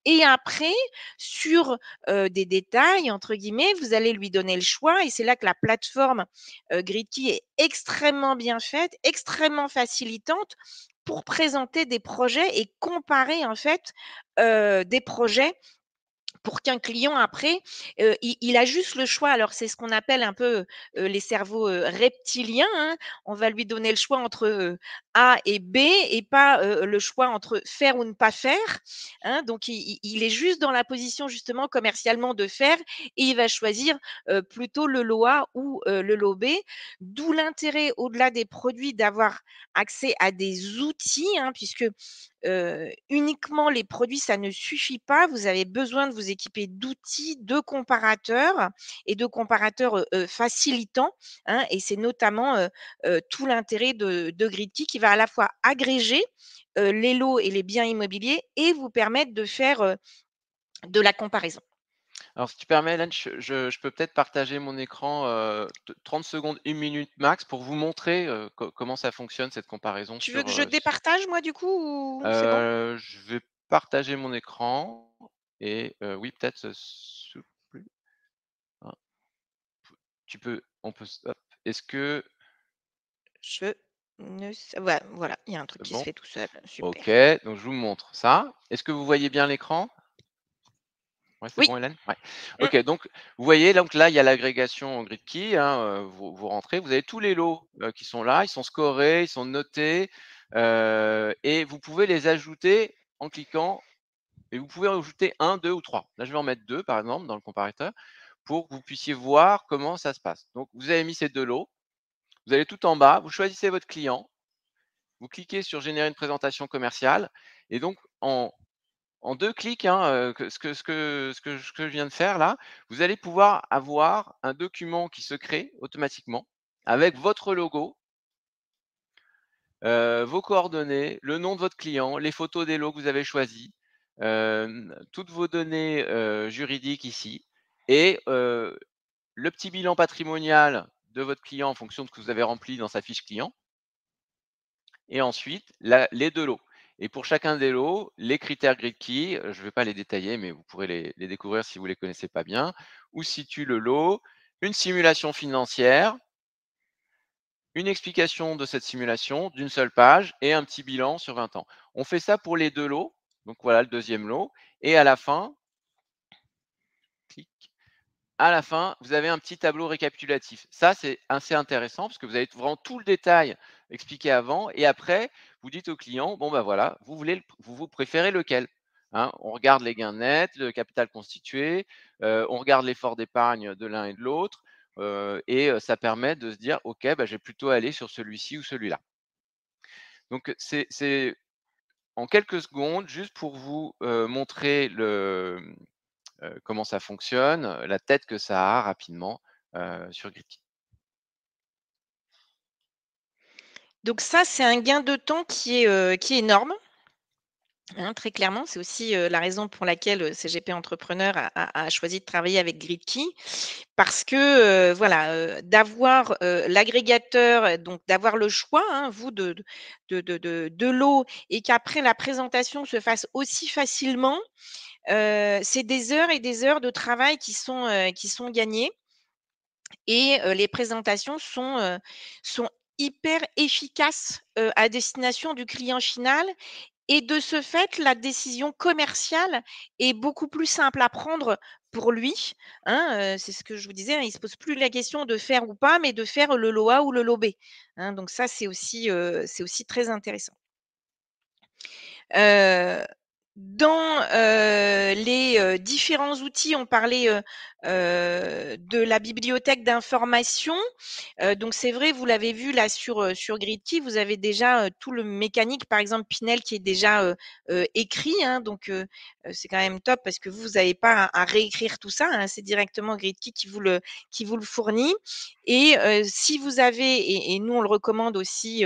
et après sur, des «détails» entre guillemets, vous allez lui donner le choix et c'est là que la plateforme, Gridkey est extrêmement bien faite, extrêmement facilitante pour présenter des projets et comparer en fait, des projets pour qu'un client après, il a juste le choix. Alors c'est ce qu'on appelle un peu, les cerveaux, reptiliens, hein. On va lui donner le choix entre, A et B et pas, le choix entre faire ou ne pas faire, hein. Donc il est juste dans la position justement commercialement de faire et il va choisir, plutôt le lot A ou, le lot B. D'où l'intérêt au-delà des produits d'avoir accès à des outils, hein, puisque uniquement les produits, ça ne suffit pas. Vous avez besoin de vous équiper d'outils, de comparateurs et de comparateurs, facilitants, hein et c'est notamment, tout l'intérêt de Gridkey qui va à la fois agréger, les lots et les biens immobiliers et vous permettre de faire, de la comparaison. Alors si tu permets Hélène, je peux peut-être partager mon écran, t 30 secondes, 1 minute max pour vous montrer, comment ça fonctionne cette comparaison Tu veux sur, que je départage moi du coup ou c'est bon? je vais partager mon écran et oui peut-être, plus hein, tu peux on peut s hop, est-ce que Je ne sais ouais, voilà, il y a un truc c'est qui se bon? fait tout seul, OK, super. donc je vous montre ça. Est-ce que vous voyez bien l'écran? Ouais, c'est Oui. bon Hélène? Ouais. Mmh. OK, donc vous voyez donc là, il y a l'agrégation Gridkey, hein, vous rentrez, vous avez tous les lots, qui sont là, ils sont scorés, ils sont notés, et vous pouvez les ajouter en cliquant et vous pouvez en ajouter 1, 2 ou 3. Là, je vais en mettre 2 par exemple dans le comparateur pour que vous puissiez voir comment ça se passe. Donc vous avez mis ces 2 lots, vous allez tout en bas, vous choisissez votre client, vous cliquez sur générer une présentation commerciale et donc en 2 clics, hein, ce que je viens de faire là, vous allez pouvoir avoir un document qui se crée automatiquement avec votre logo, vos coordonnées, le nom de votre client, les photos des lots que vous avez choisis, toutes vos données, juridiques ici et le petit bilan patrimonial de votre client en fonction de ce que vous avez rempli dans sa fiche client et ensuite la les 2 lots et pour chacun des lots, les critères Gridkey, je ne vais pas les détailler, mais vous pourrez les découvrir si vous ne les connaissez pas bien. Où se situe le lot, une simulation financière, une explication de cette simulation d'une seule page et un petit bilan sur 20 ans. On fait ça pour les 2 lots, donc voilà le deuxième lot et à la fin, clic, à la fin, vous avez un petit tableau récapitulatif. Ça, c'est assez intéressant parce que vous avez vraiment tout le détail expliqué avant et après, vous dites au client: «Bon, bah, voilà, vous préférez lequel?» Hein, on regarde les gains nets, le capital constitué, on regarde l'effort d'épargne de l'un et de l'autre, et ça permet de se dire: «OK, bah, je vais plutôt aller sur celui-ci ou celui-là». Donc c'est en quelques secondes, juste pour vous, montrer comment ça fonctionne, la tête que ça a rapidement, sur Gridkey. Donc ça, c'est un gain de temps qui est énorme. Hein, très clairement, c'est aussi, la raison pour laquelle, CGP Entrepreneur a choisi de travailler avec Gridkey parce que, voilà, d'avoir, l'agrégateur, donc d'avoir le choix, hein, vous de l'eau et qu'après la présentation se fasse aussi facilement, c'est des heures et des heures de travail qui sont gagnées et les présentations sont hyper efficaces, à destination du client final et de ce fait, la décision commerciale est beaucoup plus simple à prendre pour lui, hein, c'est ce que je vous disais, hein, il se pose plus la question de faire ou pas, mais de faire le lot A ou le lot B, hein, donc ça, c'est aussi très intéressant. Heu, dans, les, différents outils, on parlait, de la bibliothèque d'information. Donc c'est vrai, vous l'avez vu là sur Gridkey, vous avez déjà, tout le mécanique, par exemple Pinel qui est déjà, écrit, hein, donc c'est quand même top parce que vous n'avez pas à réécrire tout ça, hein, c'est directement Gridkey qui vous le fournit et si vous avez et nous on le recommande aussi,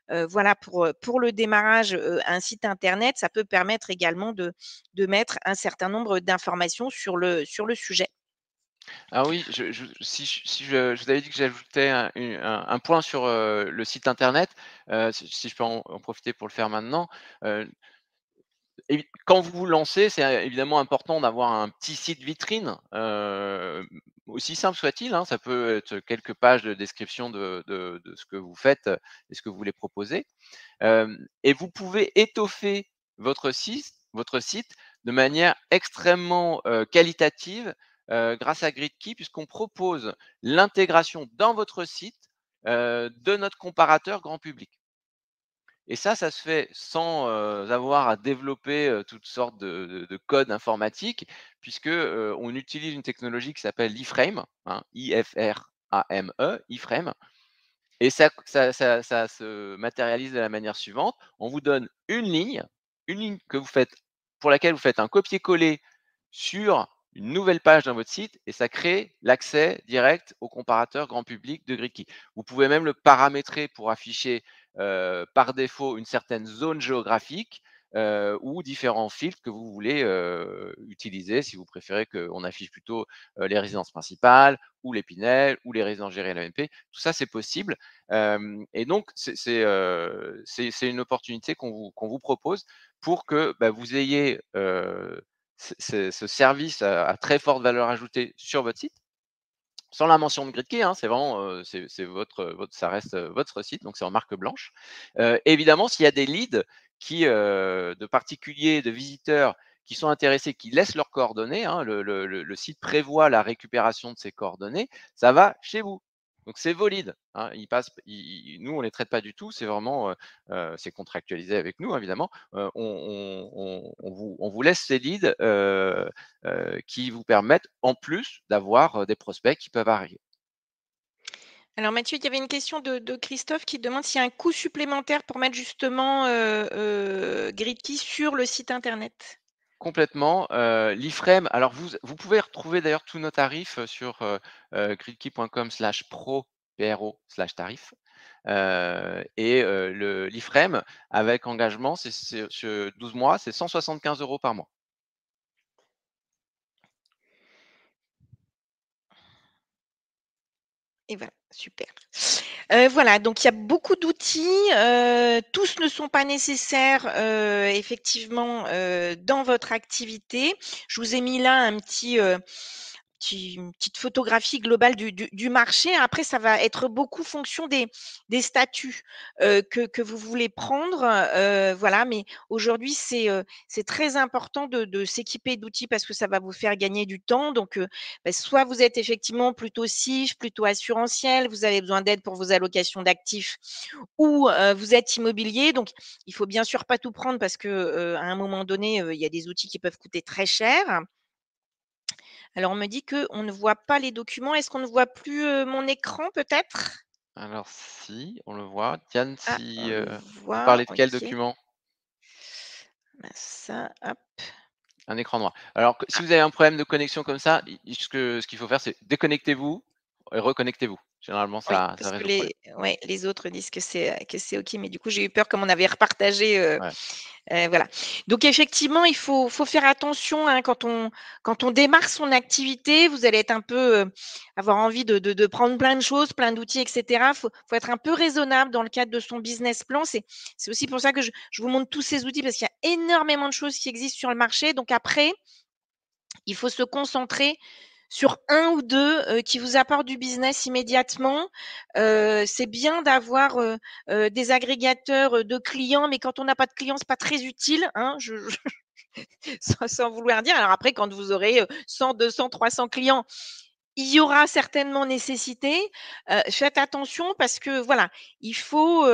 voilà pour le démarrage, un site internet, ça peut permettre également de mettre un certain nombre d'informations sur le sujet. Ah oui, je vous avais dit que j'ajoutais un point sur, le site internet, si je peux en profiter pour le faire maintenant. Heu, Quand vous vous lancez, c'est évidemment important d'avoir un petit site vitrine, aussi simple soit-il, hein. Ça peut être quelques pages de description de ce que vous faites, et ce que vous voulez proposer. Et vous pouvez étoffer votre site de manière extrêmement, qualitative, grâce à Gridkey puisqu'on propose l'intégration dans votre site, de notre comparateur grand public. Et ça se fait sans, avoir à développer, toutes sortes de codes informatiques puisque, on utilise une technologie qui s'appelle l'iframe, hein, I-F-R-A-M-E, iframe et ça se matérialise de la manière suivante. On vous donne une ligne que vous faites pour laquelle vous faites un copier-coller sur une nouvelle page dans votre site et ça crée l'accès direct au comparateur grand public de Gridkey. Vous pouvez même le paramétrer pour afficher, par défaut une certaine zone géographique, ou différents filtres que vous voulez, utiliser. Si vous préférez qu'on affiche plutôt, les résidences principales ou les Pinel ou les résidences gérées à l'ENP. Tout ça, c'est possible. Hem Et donc c'est une opportunité qu'on vous propose pour que, bah, vous ayez, ce service à très forte valeur ajoutée sur votre site, sans la mention de Gridkey, hein, c'est vraiment, c'est votre ça reste, votre site, donc c'est en marque blanche. Évidemment, s'il y a des leads de particuliers, de visiteurs qui sont intéressés, qui laissent leurs coordonnées, hein, le site prévoit la récupération de ces coordonnées, ça va chez vous. Donc c'est vos leads, hein, ils nous on les traite pas du tout, c'est vraiment, c'est contractualisé avec nous, hein, évidemment. On vous laisse ces leads, qui vous permettent en plus d'avoir, des prospects qui peuvent arriver. Alors Mathieu, il y avait une question de Christophe qui demande s'il y a un coût supplémentaire pour mettre justement, Gridkey sur le site internet? Complètement, l'iframe alors vous pouvez retrouver d'ailleurs tous nos tarifs, sur, gridkey.com/pro, P-R-O/tarif, et l'iframe avec engagement, c'est sur 12 mois, c'est 175 € par mois. Et voilà, super. Voilà, donc il y a beaucoup d'outils, tous ne sont pas nécessaires, effectivement, dans votre activité. Je vous ai mis là une petite photographie globale du marché. Après, ça va être beaucoup fonction des statuts, que vous voulez prendre, voilà, mais aujourd'hui, c'est très important de s'équiper d'outils parce que ça va vous faire gagner du temps. Donc, bah, soit vous êtes effectivement plutôt SIF, plutôt assurantiel, vous avez besoin d'aide pour vos allocations d'actifs ou, vous êtes immobilier. Donc, il faut bien sûr pas tout prendre parce que, à un moment donné, il y a des outils qui peuvent coûter très cher. Alors, on me dit qu'on ne voit pas les documents. Est-ce qu'on ne voit plus, mon écran peut-être? Alors si, on le voit. Diane, Ah, si, on le vous voit, parlez de quel OK. document? Bah, ça, hop. Un écran noir. Alors que si Ah, vous avez un problème de connexion comme ça, i ce qu'il faut faire, c'est déconnectez-vous, reconnectez-vous. Généralement, Oui, ça parce que résout le problème. les autres disent que c'est OK, mais du coup, j'ai eu peur comme on avait repartagé, Ouais. voilà. Donc effectivement, il faut faire attention, hein, quand on démarre son activité, vous allez être un peu, avoir envie de prendre plein de choses, plein d'outils et cetera. Faut être un peu raisonnable dans le cadre de son business plan. C'est aussi pour ça que je vous montre tous ces outils parce qu'il y a énormément de choses qui existent sur le marché. Donc après, il faut se concentrer sur un ou 2 qui vous apportent du business immédiatement. C'est bien d'avoir, des agrégateurs, de clients, mais quand on n'a pas de clients, c'est pas très utile, hein, je sans vouloir dire. Alors après, quand vous aurez, 100, 200, 300 clients, il y aura certainement nécessité. Faites attention parce que voilà, il faut,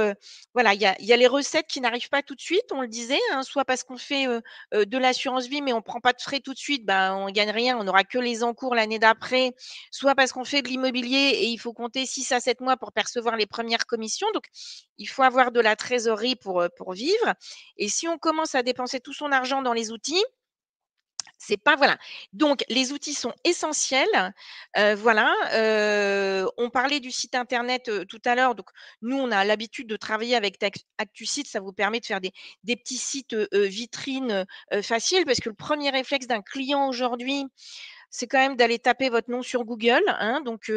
voilà, il y a les recettes qui n'arrivent pas tout de suite, on le disait, hein, soit parce qu'on fait, de l'assurance vie, mais on prend pas de frais tout de suite, ben, on gagne rien, on aura que les encours l'année d'après, soit parce qu'on fait de l'immobilier et il faut compter 6 à 7 mois pour percevoir les premières commissions. Donc il faut avoir de la trésorerie pour vivre et si on commence à dépenser tout son argent dans les outils, c'est pas voilà. Donc les outils sont essentiels, voilà, on parlait du site internet, tout à l'heure, donc nous, on a l'habitude de travailler avec ActuSite, ça vous permet de faire des petits sites, vitrines, faciles parce que le premier réflexe d'un client aujourd'hui, c'est quand même d'aller taper votre nom sur Google, hein, donc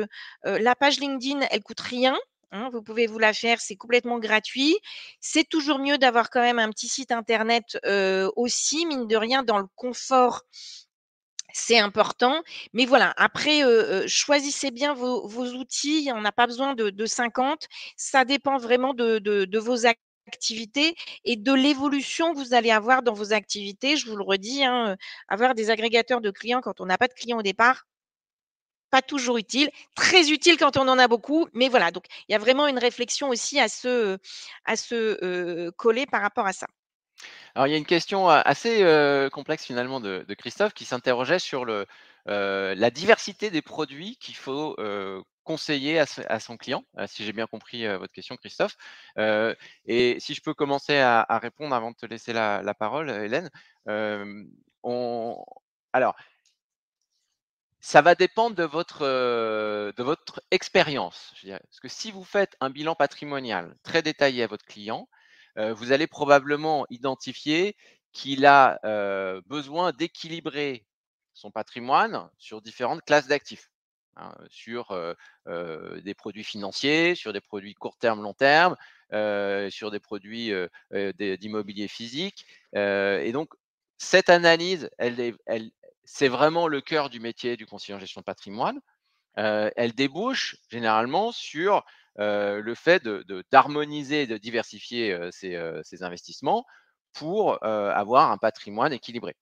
la page LinkedIn, elle coûte rien, hein, vous pouvez vous la faire, c'est complètement gratuit. C'est toujours mieux d'avoir quand même un petit site internet, aussi, mine de rien, dans le confort, c'est important. Mais voilà, après, choisissez bien vos outils, on n'a pas besoin de 50. Ça dépend vraiment de vos activités et de l'évolution que vous allez avoir dans vos activités. Je vous le redis, hein, avoir des agrégateurs de clients quand on n'a pas de clients au départ, pas toujours utile. Très utile quand on en a beaucoup, mais voilà, donc il y a vraiment une réflexion aussi à se coller par rapport à ça. Alors il y a une question, assez, complexe finalement de Christophe qui s'interrogeait sur la diversité des produits qu'il faut, conseiller à son client, si j'ai bien compris, votre question Christophe. Heu et si je peux commencer à répondre avant de te laisser la parole, Hélène. Hem, on alors ça va dépendre de votre expérience, je dirais. Parce que si vous faites un bilan patrimonial très détaillé à votre client, vous allez probablement identifier qu'il a, besoin d'équilibrer son patrimoine sur différentes classes d'actifs, hein, sur, des produits financiers, sur des produits court terme, long terme, sur des produits, d'immobilier physique, et donc cette analyse, elle c'est vraiment le cœur du métier du conseiller en gestion de patrimoine. Elle débouche généralement sur, le fait d'harmoniser et de diversifier, ses investissements pour, avoir un patrimoine équilibré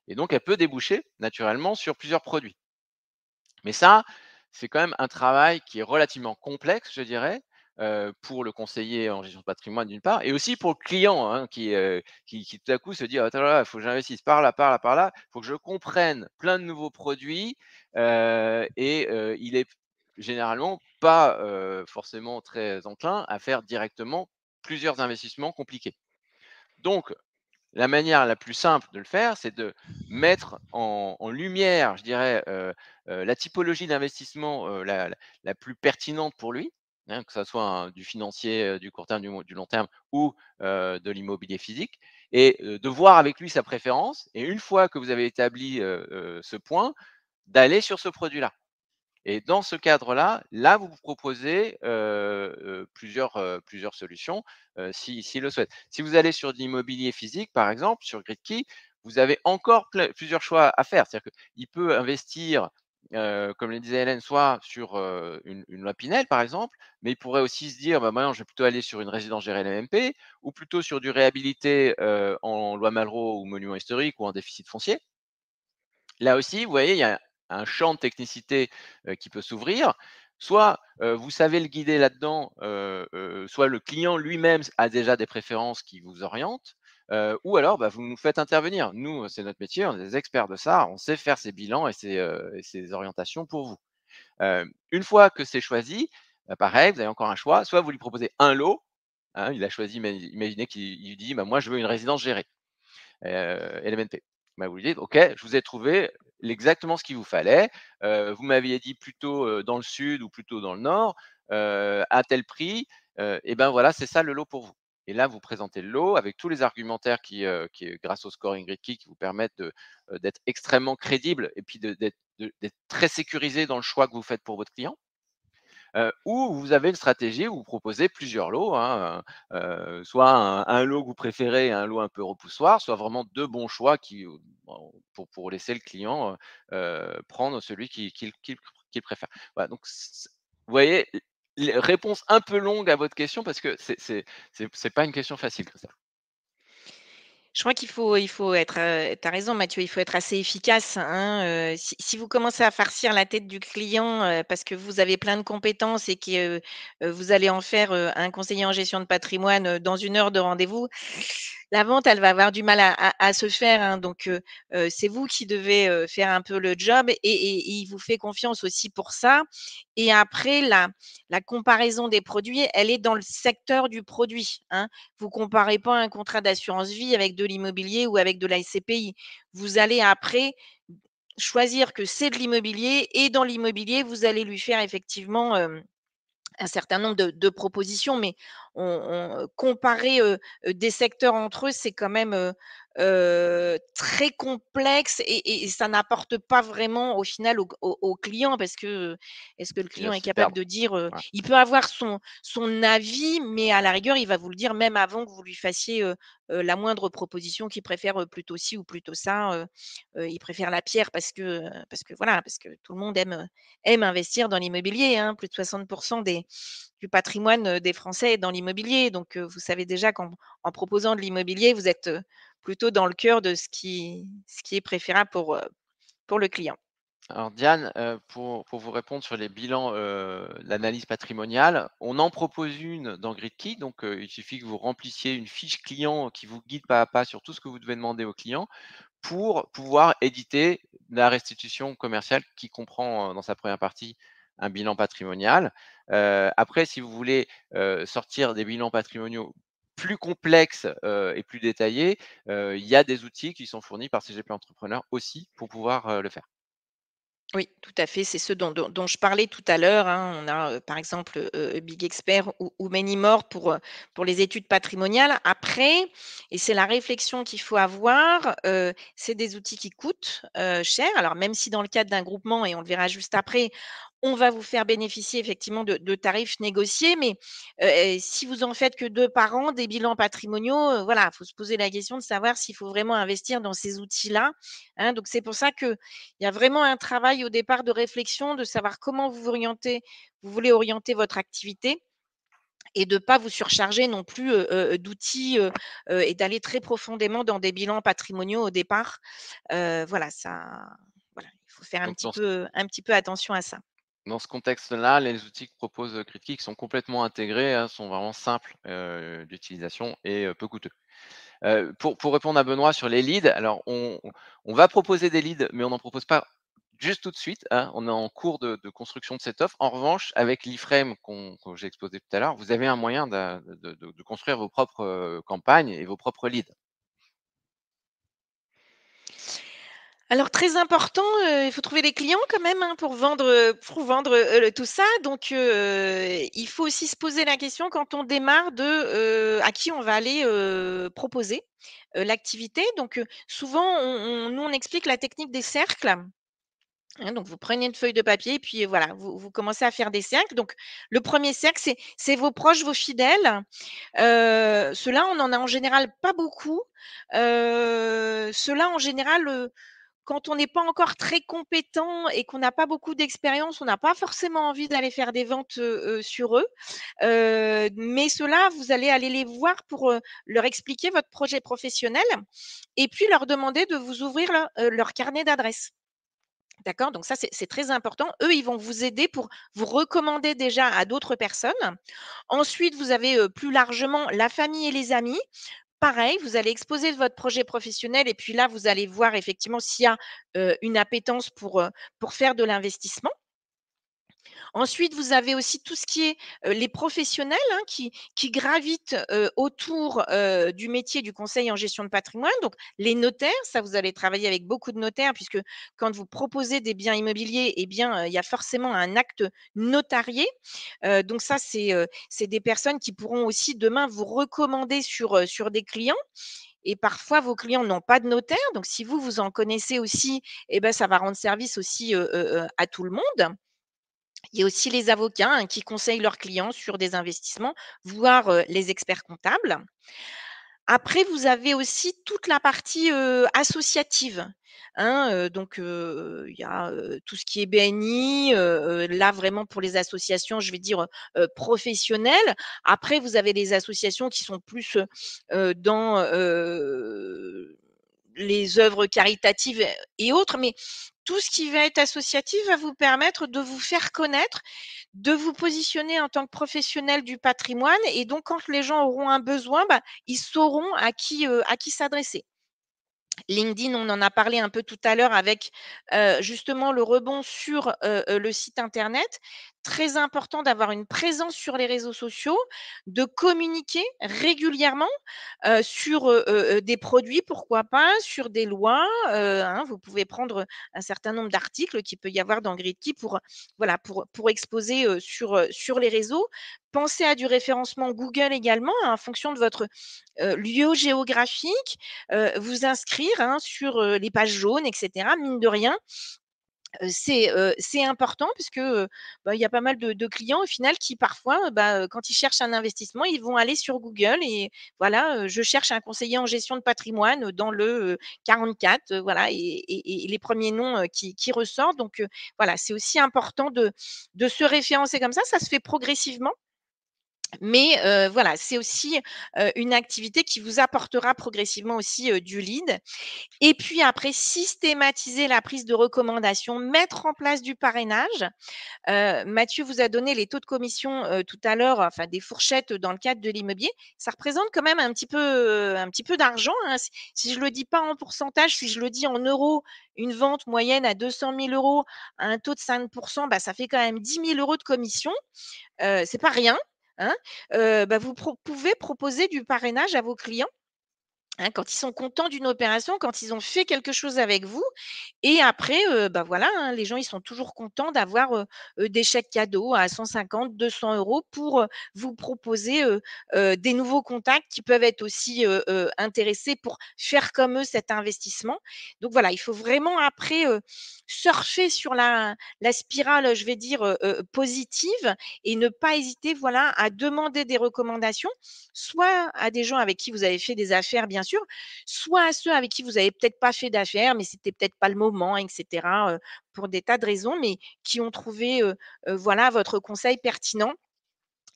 et donc elle peut déboucher naturellement sur plusieurs produits. Mais ça, c'est quand même un travail qui est relativement complexe, je dirais, pour le conseiller en gestion de patrimoine d'une part et aussi pour le client, hein, qui tout à coup se dit: «Ah attends là, il faut que j'investisse par là, par là, par là. Il faut que je comprenne plein de nouveaux produits», il est généralement pas, forcément très enclin à faire directement plusieurs investissements compliqués. Donc la manière la plus simple de le faire, c'est de mettre en lumière, je dirais, la typologie d'investissement, la plus pertinente pour lui, hein, que ça soit du financier, du court terme, du long terme ou, de l'immobilier physique et de voir avec lui sa préférence et une fois que vous avez établi, ce point, d'aller sur ce produit-là. Et dans ce cadre-là, là, vous vous proposez, plusieurs solutions, s'il le souhaite. Si vous allez sur de l'immobilier physique, par exemple, sur Gridkey, vous avez encore plusieurs choix à faire. C'est-à-dire qu'il peut investir, comme le disait Hélène, soit sur, une loi Pinel, par exemple, mais il pourrait aussi se dire: «Bah, maintenant, je vais plutôt aller sur une résidence gérée LMNP ou plutôt sur du réhabilité, en loi Malraux ou monument historique ou en déficit foncier». Là aussi, vous voyez, il y a un champ de technicité, qui peut s'ouvrir. Soit, vous savez le guider là-dedans, soit le client lui-même a déjà des préférences qui vous orientent, ou alors, bah, vous nous faites intervenir. Nous, c'est notre métier, on est des experts de ça, on sait faire ces bilans et ces orientations pour vous. Une fois que c'est choisi, bah, pareil, vous avez encore un choix, soit vous lui proposez un lot, hein, il a choisi, imaginez qu'il dit: «Bah, moi je veux une résidence gérée». LMNP. Bah, vous lui dites: «OK, je vous ai trouvé exactement ce qu'il vous fallait. Vous m'aviez dit plutôt, dans le sud ou plutôt dans le nord, à tel prix, et ben, voilà, c'est ça le lot pour vous. Et là, vous présentez le lot avec tous les argumentaires qui, grâce au scoring Gridkey, qui vous permettent d'être extrêmement crédible et puis d'être très sécurisé dans le choix que vous faites pour votre client. Ou vous avez une stratégie où vous proposez plusieurs lots, hein, soit un lot que vous préférez et un lot un peu repoussoir, soit vraiment 2 bons choix bon, pour laisser le client, prendre celui qu'il préfère. Voilà, donc vous voyez, réponse un peu longue à votre question parce que c'est pas une question facile, ça. Je crois qu'il faut être, tu as raison Mathieu, il faut être assez efficace, hein, si vous commencez à farcir la tête du client, parce que vous avez plein de compétences et que, vous allez en faire, un conseiller en gestion de patrimoine, dans 1 heure de rendez-vous, la vente, elle va avoir du mal à se faire, hein, donc c'est vous qui devez, faire un peu le job et il vous fait confiance aussi pour ça et après la comparaison des produits, elle est dans le secteur du produit, hein. Vous comparez pas un contrat d'assurance vie avec de l'immobilier ou avec de la SCPI. Vous allez après choisir que c'est de l'immobilier et dans l'immobilier, vous allez lui faire effectivement, un certain nombre de propositions, mais comparer, des secteurs entre eux, c'est quand même, très complexe et ça n'apporte pas vraiment au final au client parce que, est-ce que le Il va client est s'y capable perdre. de dire, Ouais. il peut avoir son avis, mais à la rigueur, il va vous le dire même avant que vous lui fassiez, la moindre proposition qu'il préfère, plutôt ci ou plutôt ça, il préfère la pierre parce que voilà, parce que tout le monde aime investir dans l'immobilier, hein. Plus de 60 du patrimoine, des Français est dans l'immobilier. Donc, vous savez déjà qu'en proposant de l'immobilier, vous êtes, plutôt dans le cœur de ce qui est préférable pour le client. Alors Diane, pour vous répondre sur les bilans, l'analyse patrimoniale, on en propose une dans Gridkey, donc il suffit que vous remplissiez une fiche client qui vous guide pas à pas sur tout ce que vous devez demander au client pour pouvoir éditer la restitution commerciale qui comprend, dans sa première partie, un bilan patrimonial. Après si vous voulez, sortir des bilans patrimoniaux plus complexes, et plus détaillés, il y a des outils qui sont fournis par CGP Entrepreneur aussi pour pouvoir, le faire. Oui, tout à fait, c'est ce dont je parlais tout à l'heure, hein. On a, par exemple, Big Expert ou Many More pour les études patrimoniales. Après et c'est la réflexion qu'il faut avoir, c'est des outils qui coûtent, cher. Alors même si dans le cadre d'un groupement et on le verra juste après, on va vous faire bénéficier effectivement de tarifs négociés, mais, si vous en faites que 2 par an, des bilans patrimoniaux, voilà, il faut se poser la question de savoir s'il faut vraiment investir dans ces outils-là, hein. Donc c'est pour ça que il y a vraiment un travail au départ de réflexion, de savoir comment vous voulez orienter votre activité et de ne pas vous surcharger non plus, d'outils, et d'aller très profondément dans des bilans patrimoniaux au départ. Voilà, voilà, il faut faire Donc un petit peu attention à ça. dans ce contexte-là, les outils que propose, Critique sont complètement intégrés, hein, sont vraiment simples, d'utilisation et peu coûteux. Pour répondre à Benoît sur les leads, alors on va proposer des leads, mais on n'en propose pas juste tout de suite, hein. On est en cours de construction de cette offre. En revanche, avec l'e-frame que j'ai exposé tout à l'heure, vous avez un moyen de construire vos propres, campagnes et vos propres leads. Alors très important, il faut trouver des clients quand même, hein, pour vendre, le tout ça. Donc il faut aussi se poser la question quand on démarre à qui on va aller, proposer, l'activité. Donc souvent nous on explique la technique des cercles, hein. Donc vous prenez une feuille de papier et puis voilà, vous commencez à faire des cercles. Donc le premier cercle, c'est vos proches, vos fidèles. Ceux-là, on en a en général pas beaucoup. Ceux-là en général, quand on n'est pas encore très compétent et qu'on n'a pas beaucoup d'expérience, on n'a pas forcément envie d'aller faire des ventes, sur eux. Mais ceux-là, vous allez aller les voir pour, leur expliquer votre projet professionnel et puis leur demander de vous ouvrir leur carnet d'adresses. D'accord? Donc ça, c'est très important. Eux, ils vont vous aider pour vous recommander déjà à d'autres personnes. Ensuite, vous avez, plus largement la famille et les amis. Pareil, vous allez exposer votre projet professionnel et puis là, vous allez voir effectivement s'il y a, une appétence pour faire de l'investissement. Ensuite, vous avez aussi tout ce qui est, les professionnels, hein, qui gravitent, autour, du métier du conseil en gestion de patrimoine. Donc les notaires, ça vous allez travailler avec beaucoup de notaires puisque quand vous proposez des biens immobiliers, eh bien, il y a forcément un acte notarié. Donc ça, c'est des personnes qui pourront aussi demain vous recommander sur des clients et parfois vos clients n'ont pas de notaire. Donc si vous, vous en connaissez aussi, eh ben, ça va rendre service aussi, à tout le monde. Il y a aussi les avocats, hein, qui conseillent leurs clients sur des investissements, voire, les experts comptables. Après, vous avez aussi toute la partie, associative, hein, donc il y a, tout ce qui est BNI, là vraiment pour les associations, je vais dire, professionnelles. Après, vous avez les associations qui sont plus, dans, les œuvres caritatives et autres, mais tout ce qui va être associatif va vous permettre de vous faire connaître, de vous positionner en tant que professionnel du patrimoine et donc quand les gens auront un besoin, bah, ils sauront à qui s'adresser. LinkedIn, on en a parlé un peu tout à l'heure avec, justement le rebond sur, le site internet. Très important d'avoir une présence sur les réseaux sociaux, de communiquer régulièrement, sur, des produits, pourquoi pas, sur des lois, hein. Vous pouvez prendre, un certain nombre d'articles qu'il peut y avoir dans Gridkey pour, voilà, pour exposer, sur les réseaux. Pensez à du référencement Google également, hein, en fonction de votre, lieu géographique, vous inscrire, hein, sur, les pages jaunes et cetera. Mine de rien, c'est important puisque, bah, il y a pas mal de clients au final qui parfois, bah, quand ils cherchent un investissement, ils vont aller sur Google et voilà, je cherche un conseiller en gestion de patrimoine, dans le, 44, voilà et les premiers noms, qui ressortent donc voilà, c'est aussi important de se référencer comme ça se fait progressivement mais voilà, c'est aussi, une activité qui vous apportera progressivement aussi, du lead et puis après systématiser la prise de recommandations, mettre en place du parrainage. Mathieu vous a donné les taux de commission, tout à l'heure, enfin des fourchettes dans le cadre de l'immobilier. Ça représente quand même un petit peu d'argent, hein. Si je le dis pas en pourcentage, si je le dis en euros, une vente moyenne à 200 000 € à un taux de 5 bah, ça fait quand même 10 000 € de commission. C'est pas rien, hein. Bah, vous pouvez proposer du parrainage à vos clients, hein, quand ils sont contents d'une opération, quand ils ont fait quelque chose avec vous et après, bah, voilà, hein, les gens, ils sont toujours contents d'avoir, des chèques cadeaux à 150-200 € pour, vous proposer, des nouveaux contacts qui peuvent être aussi, intéressés pour faire comme eux cet investissement. Donc voilà, il faut vraiment après, surfer sur la spirale, je vais dire, positive et ne pas hésiter, voilà, à demander des recommandations, soit à des gens avec qui vous avez fait des affaires, bien sûr, soit à ceux avec qui vous avez peut-être pas fait d'affaires, mais c'était peut-être pas le moment et cetera, pour des tas de raisons, mais qui ont trouvé, voilà, votre conseil pertinent.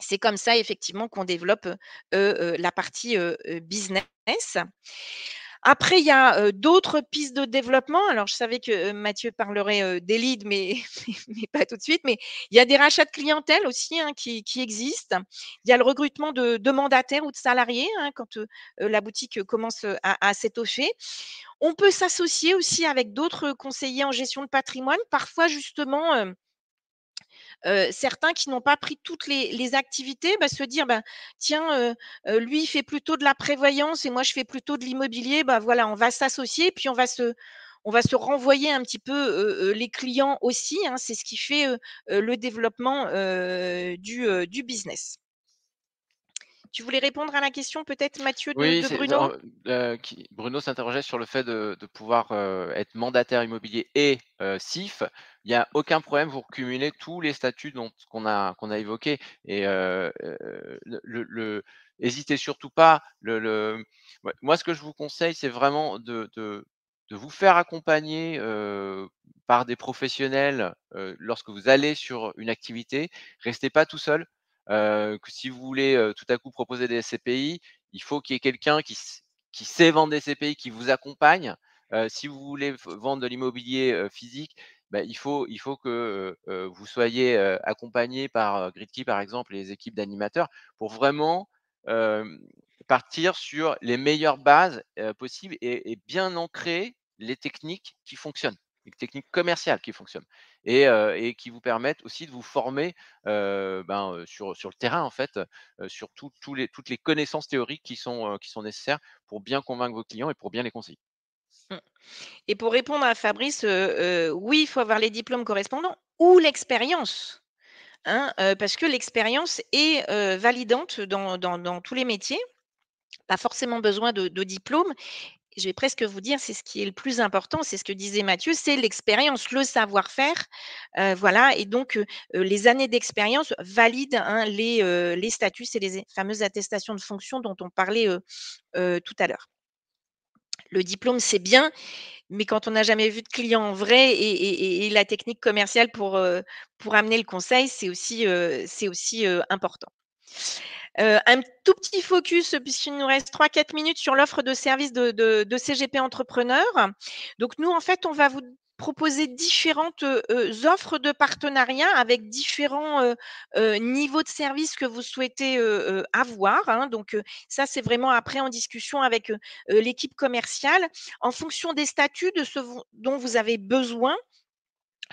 C'est comme ça effectivement qu'on développe, la partie, business. Après, il y a, d'autres pistes de développement. Alors, je savais que, Mathieu parlerait, des leads, mais mais pas tout de suite. Mais il y a des rachats de clientèle aussi, hein, qui existent. Il y a le recrutement de mandataires ou de salariés, hein, quand, la boutique, commence, à s'étoffer. On peut s'associer aussi avec d'autres conseillers en gestion de patrimoine. Parfois, justement, certains qui n'ont pas pris toutes les activités, bah, se dire: «Ben, tiens, lui, il fait plutôt de la prévoyance et moi, je fais plutôt de l'immobilier. Bah, voilà, on va s'associer, puis on va se renvoyer un petit peu, les clients aussi», hein. C'est ce qui fait, le développement, du business. Tu voulais répondre à la question peut-être, Mathieu, Oui, de c'est Bruno? Bruno s'interrogeait sur le fait de pouvoir, être mandataire immobilier et CIF. Il y a aucun problème pour cumuler tous les statuts qu'on a évoqués et hésitez surtout pas. Ouais, moi, ce que je vous conseille, c'est vraiment de vous faire accompagner, par des professionnels, lorsque vous allez sur une activité. Restez pas tout seul, que si vous voulez, tout à coup proposer des SCPI, il faut qu'il y ait quelqu'un qui sait vendre des CPI, qui vous accompagne. Si vous voulez vendre de l'immobilier, physique, bah, il faut que, vous soyez, accompagné par, Gridkey par exemple et les équipes d'animateurs pour vraiment, hem, partir sur les meilleures bases, possibles et bien ancrer les techniques qui fonctionnent. des techniques commerciales qui fonctionnent et qui vous permettent aussi de vous former, sur le terrain en fait, sur toutes les connaissances théoriques qui sont nécessaires pour bien convaincre vos clients et pour bien les conseiller. Mmh. Et pour répondre à Fabrice, oui, il faut avoir les diplômes correspondants ou l'expérience, hein, parce que l'expérience est, validante dans tous les métiers. Pas forcément besoin de diplôme. Et je vais presque vous dire, c'est ce qui est le plus important, c'est ce que disait Mathieu, c'est l'expérience, le savoir-faire, voilà et donc les années d'expérience valident, hein, les statuts, c'est les fameuses attestations de fonction dont on parlait, tout à l'heure. Le diplôme, c'est bien, mais quand on n'a jamais vu de client en vrai et la technique commerciale pour amener le conseil, c'est aussi, important. Un tout petit focus, puisqu'il nous reste 3-4 minutes sur l'offre de services de CGP Entrepreneur. Donc nous, en fait, on va vous proposer différentes, offres de partenariat avec différents, niveaux de service que vous souhaitez, avoir, hein. Donc, ça, c'est vraiment après en discussion avec, l'équipe commerciale. En fonction des statuts de ce dont vous avez besoin,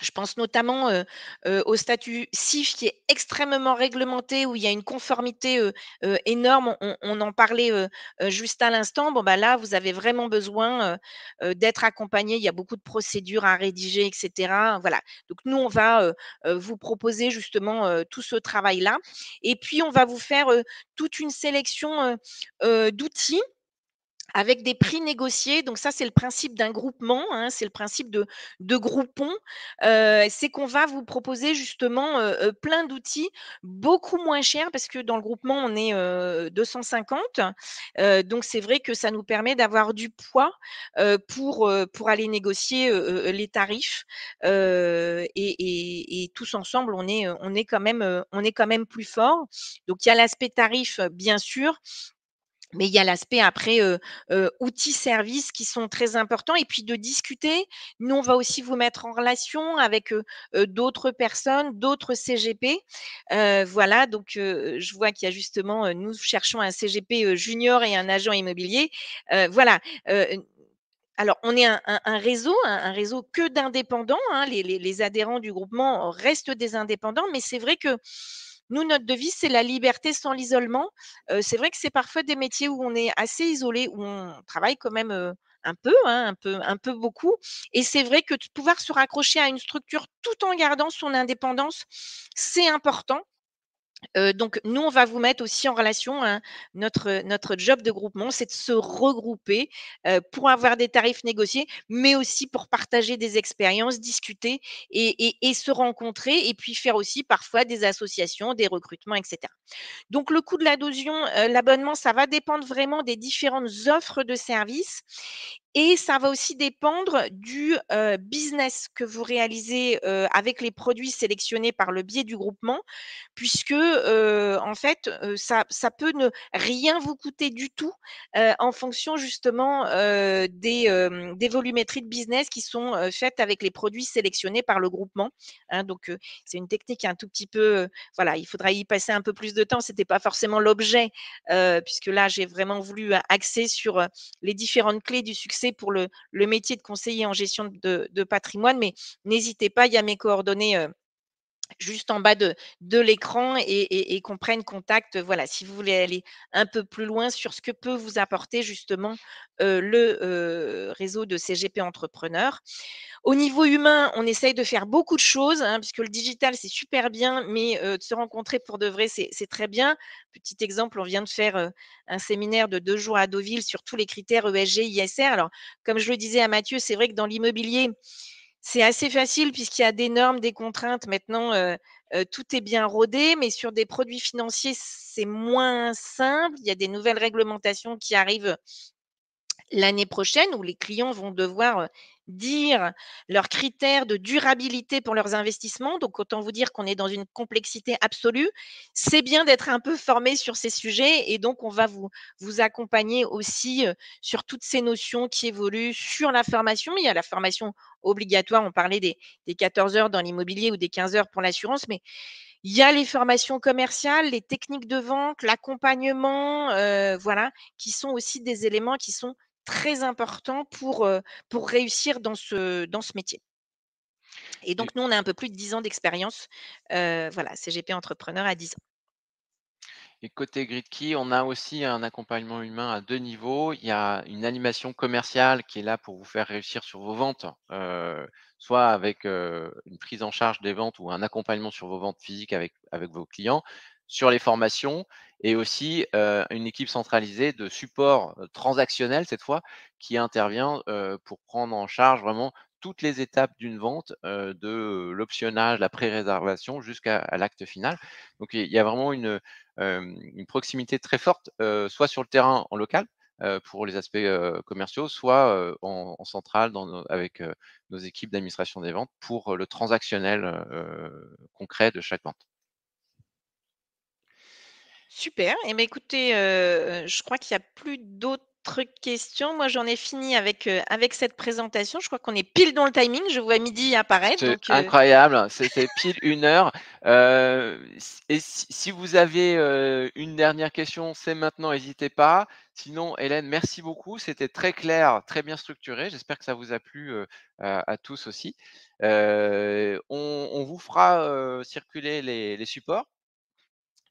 je pense notamment, au statut CIF qui est extrêmement réglementé, où il y a une conformité, énorme. On en parlait, juste à l'instant. Bon, bah, là, vous avez vraiment besoin, d'être accompagné. Il y a beaucoup de procédures à rédiger et cetera. Voilà. Donc nous, on va, vous proposer justement, tout ce travail-là et puis on va vous faire, toute une sélection, d'outils avec des prix négociés, donc ça, c'est le principe d'un groupement, hein, c'est le principe de groupon. C'est qu'on va vous proposer justement, plein d'outils beaucoup moins chers parce que dans le groupement, on est, 250. Donc c'est vrai que ça nous permet d'avoir du poids, pour aller négocier, les tarifs, et tous ensemble, on est quand même plus fort. Donc il y a l'aspect tarif, bien sûr, mais il y a l'aspect après, outils, services qui sont très importants et puis de discuter. Nous, on va aussi vous mettre en relation avec, d'autres personnes, d'autres CGP. Voilà, donc je vois qu'il y a justement, nous cherchons un CGP, junior et un agent immobilier. Voilà, alors on est un réseau, un réseau que d'indépendants, hein. Les adhérents du groupement restent des indépendants, mais c'est vrai que nous, notre devise, c'est la liberté sans l'isolement. C'est vrai que c'est parfois des métiers où on est assez isolé, où on travaille quand même, un peu, hein, un peu beaucoup et c'est vrai que de pouvoir se raccrocher à une structure tout en gardant son indépendance, c'est important. Donc nous, on va vous mettre aussi en relation, hein. Notre job de groupement, c'est de se regrouper, pour avoir des tarifs négociés, mais aussi pour partager des expériences, discuter et se rencontrer et puis faire aussi parfois des associations, des recrutements et cetera. Donc le coût de l'adhésion, l'abonnement, ça va dépendre vraiment des différentes offres de services et ça va aussi dépendre du, business que vous réalisez, avec les produits sélectionnés par le biais du groupement puisque, en fait, ça peut ne rien vous coûter du tout, en fonction justement, des volumétries de business qui sont, faites avec les produits sélectionnés par le groupement, hein. Donc, c'est une technique un tout petit peu, voilà, il faudra y passer un peu plus de temps. C'était pas forcément l'objet, puisque là, j'ai vraiment voulu axer sur, les différentes clés du succès pour le métier de conseiller en gestion de patrimoine. Mais n'hésitez pas, il y a mes coordonnées, juste en bas de l'écran et qu'on prenne contact, voilà, si vous voulez aller un peu plus loin sur ce que peut vous apporter justement, réseau de CGP Entrepreneurs. Au niveau humain, on essaye de faire beaucoup de choses, hein, puisque le digital, c'est super bien, mais de se rencontrer pour de vrai, c'est très bien. Petit exemple, on vient de faire, un séminaire de 2 jours à Deauville sur tous les critères ESG, ISR. Alors, comme je le disais à Mathieu, c'est vrai que dans l'immobilier, c'est assez facile puisqu'il y a des normes, des contraintes. Maintenant, tout est bien rodé, mais sur des produits financiers, c'est moins simple. Il y a des nouvelles réglementations qui arrivent l'année prochaine où les clients vont devoir, dire leurs critères de durabilité pour leurs investissements. Donc autant vous dire qu'on est dans une complexité absolue. C'est bien d'être un peu formé sur ces sujets et donc on va vous accompagner aussi, sur toutes ces notions qui évoluent sur la formation. Il y a la formation obligatoire, on parlait des 14 heures dans l'immobilier ou des 15 heures pour l'assurance, mais il y a les formations commerciales, les techniques de vente, l'accompagnement, voilà, qui sont aussi des éléments qui sont très importants pour réussir dans ce métier. Et Et donc nous, on a un peu plus de 10 ans d'expérience, voilà, CGP Entrepreneur à 10 ans. Et côté Gridkey, on a aussi un accompagnement humain à 2 niveaux. Il y a une animation commerciale qui est là pour vous faire réussir sur vos ventes, soit avec, une prise en charge des ventes ou un accompagnement sur vos ventes physiques avec vos clients, sur les formations et aussi, une équipe centralisée de support, transactionnel cette fois, qui intervient, pour prendre en charge vraiment toutes les étapes d'une vente, de l'optionnage, la pré-réservation jusqu'à l'acte final. Donc il y a vraiment une proximité très forte, soit sur le terrain en local, pour les aspects, commerciaux, soit, en centrale avec, nos équipes d'administration des ventes pour, le transactionnel, concret de chaque vente. Super et ben écoutez, je crois qu'il y a plus d'autres questions. Moi, j'en ai fini avec cette présentation. Je crois qu'on est pile dans le timing. Je vois midi apparaître C'est donc incroyable, c'est pile 1 heure, si vous avez, une dernière question, c'est maintenant, hésitez pas. Sinon, Hélène, merci beaucoup, c'était très clair, très bien structuré. J'espère que ça vous a plu, à tous aussi. On vous fera, circuler les supports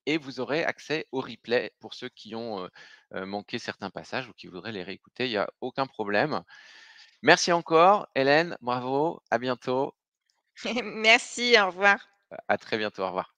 et vous aurez accès au replay pour ceux qui ont, manqué certains passages ou qui voudraient les réécouter, il y a aucun problème. Merci encore Hélène, bravo, à bientôt, merci, au revoir. à très bientôt, au revoir.